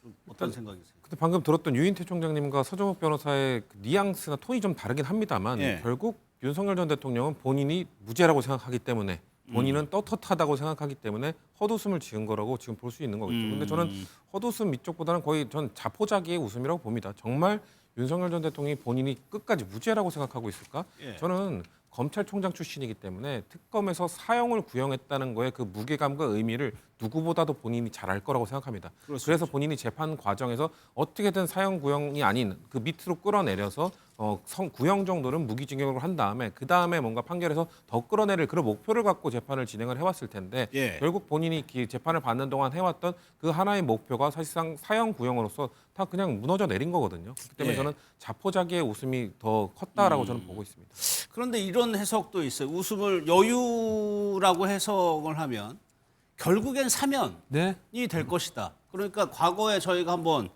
좀 어떤 생각이세요? 근데 방금 들었던 유인태 총장님과 서정욱 변호사의 그 뉘앙스나 톤이 좀 다르긴 합니다만 예. 결국 윤석열 전 대통령은 본인이 무죄라고 생각하기 때문에 본인은 떳떳하다고 생각하기 때문에 헛웃음을 지은 거라고 지금 볼 수 있는 거겠죠. 근데 저는 헛웃음 이쪽보다는 거의 전 자포자기의 웃음이라고 봅니다. 정말 윤석열 전 대통령이 본인이 끝까지 무죄라고 생각하고 있을까? 예. 저는 검찰총장 출신이기 때문에 특검에서 사형을 구형했다는 거에 그 무게감과 의미를 누구보다도 본인이 잘 알 거라고 생각합니다. 그래서 본인이 재판 과정에서 어떻게든 사형 구형이 아닌 그 밑으로 끌어내려서 구형 정도는 무기징역으로 한 다음에 그 다음에 뭔가 판결에서 더 끌어내릴 그런 목표를 갖고 재판을 진행을 해왔을 텐데 예. 결국 본인이 재판을 받는 동안 해왔던 그 하나의 목표가 사실상 사형 구형으로서 다 그냥 무너져 내린 거거든요. 그렇기 때문에 예. 저는 자포자기의 웃음이 더 컸다라고 저는 보고 있습니다. 그런데 이런 해석도 있어요. 웃음을 여유라고 해석을 하면 결국엔 사면이 될 것이다. 그러니까 과거에 저희가 한번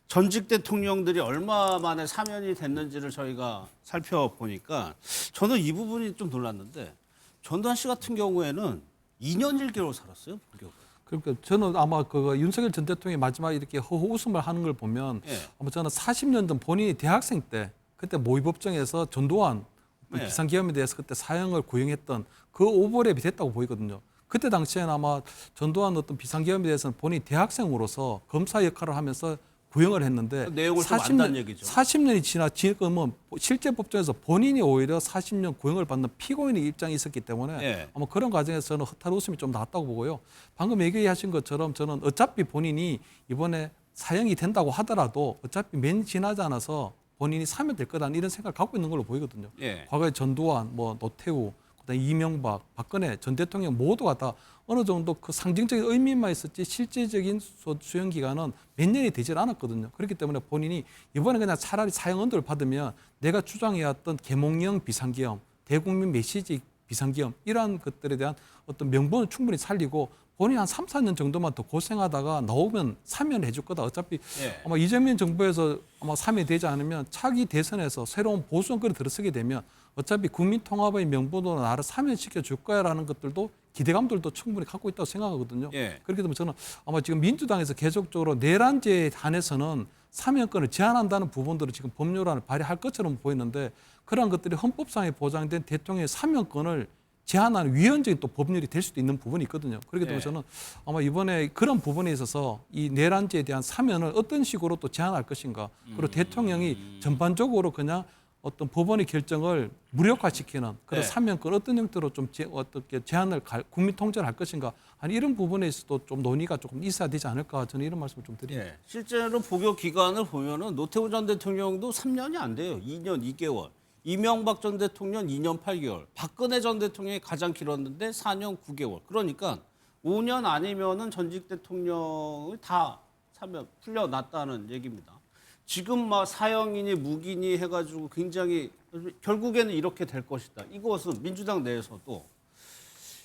전직 대통령들이 얼마 만에 사면이 됐는지를 저희가 살펴보니까 저는 이 부분이 좀 놀랐는데 전두환 씨 같은 경우에는 2년 1개월 살았어요. 불교가. 그러니까 저는 아마 그 윤석열 전 대통령이 마지막에 이렇게 웃음을 하는 걸 보면 아마 저는 40년 전 본인이 대학생 때 그때 모의법정에서 전두환 비상계엄에 대해서 그때 사형을 구형했던 그 오버랩이 됐다고 보이거든요. 그때 당시에는 아마 전두환 어떤 비상계엄에 대해서는 본인이 대학생으로서 검사 역할을 하면서 구형을 했는데 그 내용을 좀 안다는 얘기죠. 40년이 지금은 실제 법정에서 본인이 오히려 40년 구형을 받는 피고인의 입장이 있었기 때문에 아마 그런 과정에서 저는 허탈 웃음이 좀 나왔다고 보고요. 방금 얘기하신 것처럼 저는 어차피 본인이 이번에 사형이 된다고 하더라도 어차피 몇 년 지나지 않아서 본인이 사면될 거다는 이런 생각을 갖고 있는 걸로 보이거든요. 과거에 전두환, 노태우, 그다음에 이명박, 박근혜 전 대통령 모두가 다 어느 정도 그 상징적인 의미만 있었지 실제적인 수용 기간은 몇 년이 되질 않았거든요. 그렇기 때문에 본인이 이번에 그냥 차라리 사형 언도를 받으면 내가 주장해왔던 계몽령 비상계엄, 대국민 메시지 비상계엄 이러한 것들에 대한 어떤 명분을 충분히 살리고 본인이 한 3, 4년 정도만 더 고생하다가 나오면 사면을 해줄 거다. 어차피 아마 이재명 정부에서 아마 사면이 되지 않으면 차기 대선에서 새로운 보수 정권이 들어서게 되면 어차피 국민통합의 명분으로 나를 사면시켜 줄 거야라는 것들도 기대감들도 충분히 갖고 있다고 생각하거든요. 그렇기 때문에 저는 아마 지금 민주당에서 계속적으로 내란죄에 한해서는 사면권을 제한한다는 부분들을 지금 법률안을 발의할 것처럼 보이는데 그러한 것들이 헌법상에 보장된 대통령의 사면권을 제한하는 위헌적인 또 법률이 될 수도 있는 부분이 있거든요. 그렇기 때문에 저는 아마 이번에 그런 부분에 있어서 이 내란죄에 대한 사면을 어떤 식으로 또 제한할 것인가 그리고 대통령이 전반적으로 그냥 어떤 법원의 결정을 무력화시키는 그런 사면권 어떤 형태로 좀 어떻게 제한을 국민 통제를 할 것인가 아니 이런 부분에 있어도 좀 논의가 조금 있어야 되지 않을까 저는 이런 말씀을 좀 드립니다. 실제로 복역 기간을 보면은 노태우 전 대통령도 3년이 안 돼요. 2년 2개월. 이명박 전 대통령 2년 8개월. 박근혜 전 대통령이 가장 길었는데 4년 9개월. 그러니까 5년 아니면은 전직 대통령을 다 사면 풀려났다는 얘기입니다. 지금 막 사형이니 무기니 해가지고 굉장히 결국에는 이렇게 될 것이다. 이것은 민주당 내에서도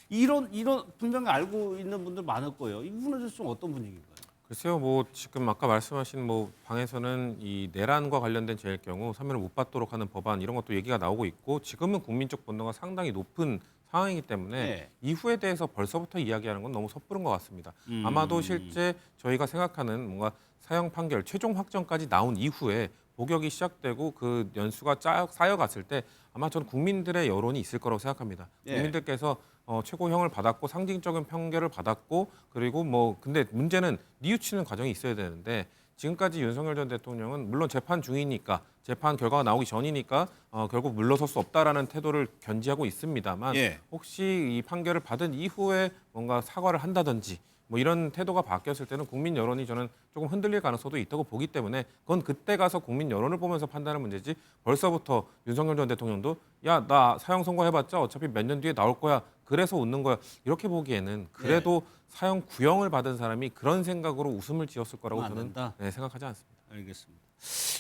이런 분명히 알고 있는 분들 많을 거예요. 이 부분은 좀 어떤 분위기인가요? 글쎄요, 뭐 지금 아까 말씀하신 뭐 방에서는 이 내란과 관련된 죄일 경우 사면을 못 받도록 하는 법안 이런 것도 얘기가 나오고 있고 지금은 국민적 분노가 상당히 높은 상황이기 때문에 이후에 대해서 벌써부터 이야기하는 건 너무 섣부른 것 같습니다. 아마도 실제 저희가 생각하는 뭔가 사형 판결 최종 확정까지 나온 이후에 복역이 시작되고 그 연수가 쌓여갔을 때 아마 저는 국민들의 여론이 있을 거라고 생각합니다. 국민들께서 최고형을 받았고 상징적인 판결을 받았고 그리고 뭐 근데 문제는 뉘우치는 과정이 있어야 되는데 지금까지 윤석열 전 대통령은 물론 재판 중이니까 재판 결과가 나오기 전이니까 결국 물러설 수 없다라는 태도를 견지하고 있습니다만 혹시 이 판결을 받은 이후에 뭔가 사과를 한다든지 뭐 이런 태도가 바뀌었을 때는 국민 여론이 저는 조금 흔들릴 가능성도 있다고 보기 때문에 그건 그때 가서 국민 여론을 보면서 판단하는 문제지 벌써부터 윤석열 전 대통령도 야, 나 사형 선고해봤자 어차피 몇 년 뒤에 나올 거야. 그래서 웃는 거야. 이렇게 보기에는 그래도 사형 구형을 받은 사람이 그런 생각으로 웃음을 지었을 거라고 저는 생각하지 않습니다. 알겠습니다.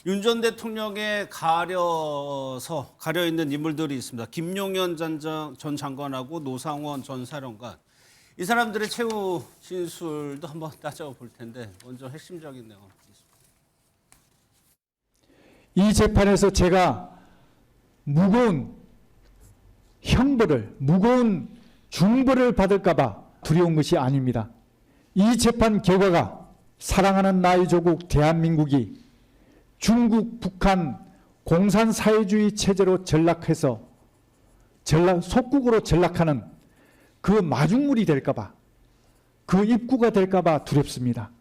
윤 전 대통령에 가려 있는 인물들이 있습니다. 김용현 전 장관하고 노상원 전 사령관. 이 사람들의 최후 진술도 한번 따져볼 텐데 먼저 핵심적인 내용 보겠습니다. 이 재판에서 제가 무거운 형벌을, 무거운 중벌을 받을까 봐 두려운 것이 아닙니다. 이 재판 결과가 사랑하는 나의 조국 대한민국이 중국, 북한 공산사회주의 체제로 전락해서 속국으로 전락하는 그 마중물이 될까봐, 그 입구가 될까봐 두렵습니다.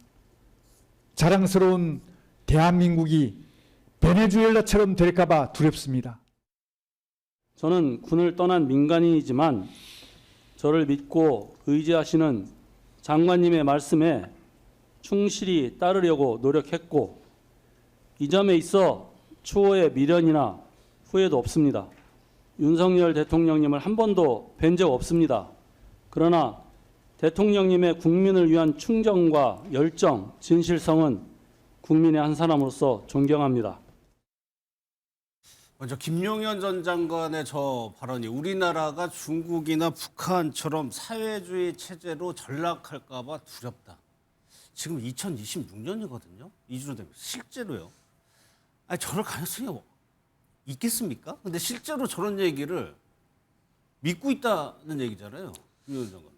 자랑스러운 대한민국이 베네수엘라처럼 될까봐 두렵습니다. 저는 군을 떠난 민간인이지만 저를 믿고 의지하시는 장관님의 말씀에 충실히 따르려고 노력했고 이 점에 있어 추호의 미련이나 후회도 없습니다. 윤석열 대통령님을 한 번도 뵌 적 없습니다. 그러나 대통령님의 국민을 위한 충정과 열정, 진실성은 국민의 한 사람으로서 존경합니다. 먼저 김용현 전 장관의 저 발언이 우리나라가 중국이나 북한처럼 사회주의 체제로 전락할까 봐 두렵다. 지금 2026년이거든요. 이주로 되면 실제로요. 아니 저럴 가능성이 있겠습니까? 근데 실제로 저런 얘기를 믿고 있다는 얘기잖아요. 김용현 장관.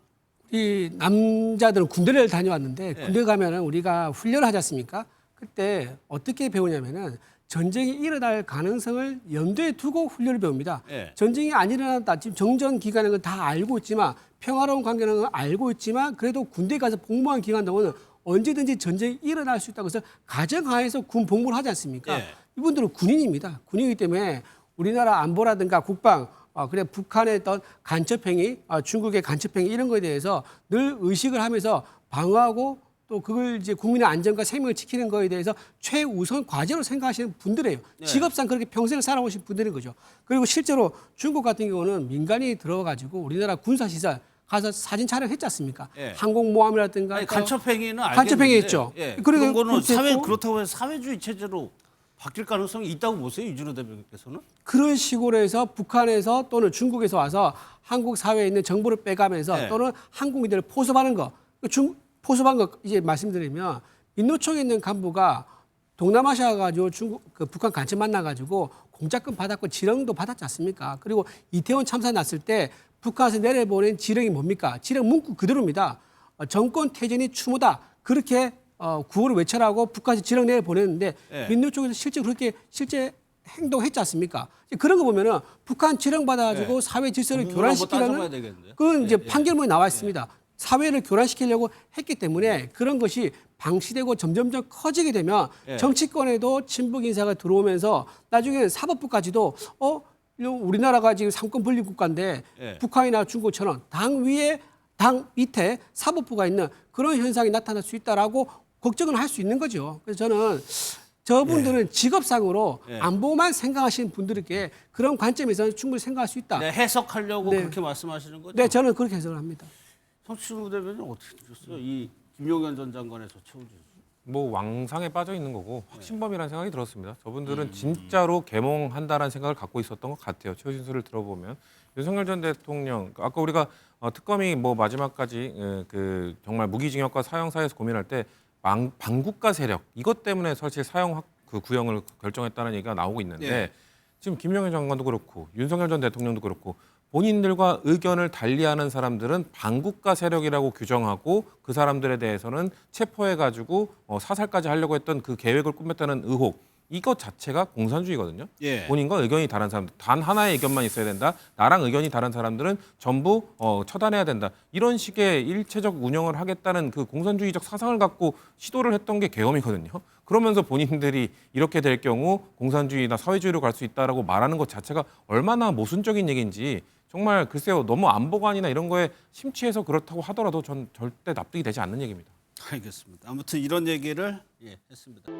우리 남자들은 군대를 다녀왔는데 군대 가면은 우리가 훈련을 하지 않습니까? 그때 어떻게 배우냐면은 전쟁이 일어날 가능성을 염두에 두고 훈련을 배웁니다. 전쟁이 안 일어났다. 지금 정전 기간은 건 다 알고 있지만 평화로운 관계는 건 알고 있지만 그래도 군대 가서 복무한 기간 동안은 언제든지 전쟁이 일어날 수 있다고 해서 가정하에서 군 복무를 하지 않습니까? 이분들은 군인입니다. 군인이기 때문에 우리나라 안보라든가 국방, 그래 북한의 어떤 간첩행위, 중국의 간첩행위 이런 거에 대해서 늘 의식을 하면서 방어하고 또 그걸 이제 국민의 안전과 생명을 지키는 거에 대해서 최우선 과제로 생각하시는 분들이에요. 직업상 그렇게 평생을 살아오신 분들인 거죠. 그리고 실제로 중국 같은 경우는 민간이 들어가지고 우리나라 군사시설 가서 사진 촬영했지 않습니까? 항공모함이라든가 간첩행위는 간첩행위 했죠. 그런 거는 그렇다고 해서 사회주의 체제로 바뀔 가능성이 있다고 보세요, 이준호 대표께서는? 그런 식으로 해서 북한에서 또는 중국에서 와서 한국 사회에 있는 정보를 빼가면서 또는 한국인들을 포섭하는 거, 포섭한 거 이제 말씀드리면 민노총에 있는 간부가 동남아시아 가지고 북한 간첩 만나가지고 공작금 받았고 지령도 받았지 않습니까? 그리고 이태원 참사 났을 때 북한에서 내려보낸 지령이 뭡니까? 지령 문구 그대로입니다. 정권 퇴진이 추모다. 그렇게 구호를 외쳐라고 북한에서 지령 내려보냈는데 민노총에서 실제 행동했지 않습니까? 그런 거 보면은 북한 지령 받아가지고 사회 질서를 교란시키려는 그건 이제 판결문에 나와 있습니다. 사회를 교란시키려고 했기 때문에 그런 것이 방치되고 점점점 커지게 되면 정치권에도 친북 인사가 들어오면서 나중에 사법부까지도 우리나라가 지금 상권 분립 국가인데 북한이나 중국처럼 당 밑에 사법부가 있는 그런 현상이 나타날 수 있다라고 걱정을 할 수 있는 거죠. 그래서 저는 저분들은 직업상으로 안보만 생각하시는 분들에게 그런 관점에서는 충분히 생각할 수 있다. 해석하려고 그렇게 말씀하시는 거죠? 네, 저는 그렇게 해석을 합니다. 성추 대변인 어떻게 들었어요? 이 김용현 전 장관의 저 최후 진술. 뭐 왕상에 빠져 있는 거고 확신범이라는 생각이 들었습니다. 저분들은 진짜로 개몽한다라는 생각을 갖고 있었던 것 같아요. 최후 진술을 들어보면 윤석열 전 대통령 아까 우리가 특검이 뭐 마지막까지 그 정말 무기징역과 사형 사이에서 고민할 때 반국가 세력 이것 때문에 사실 사형 그 구형을 결정했다는 얘기가 나오고 있는데 지금 김용현 장관도 그렇고 윤석열 전 대통령도 그렇고 본인들과 의견을 달리하는 사람들은 반국가 세력이라고 규정하고 그 사람들에 대해서는 체포해가지고 사살까지 하려고 했던 그 계획을 꾸몄다는 의혹 이것 자체가 공산주의거든요. 본인과 의견이 다른 사람들 단 하나의 의견만 있어야 된다. 나랑 의견이 다른 사람들은 전부 처단해야 된다. 이런 식의 일체적 운영을 하겠다는 그 공산주의적 사상을 갖고 시도를 했던 게 계엄이거든요. 그러면서 본인들이 이렇게 될 경우 공산주의나 사회주의로 갈 수 있다라고 말하는 것 자체가 얼마나 모순적인 얘기인지 정말 글쎄요. 너무 안보관이나 이런 거에 심취해서 그렇다고 하더라도 전 절대 납득이 되지 않는 얘기입니다. 알겠습니다. 아무튼 이런 얘기를 했습니다.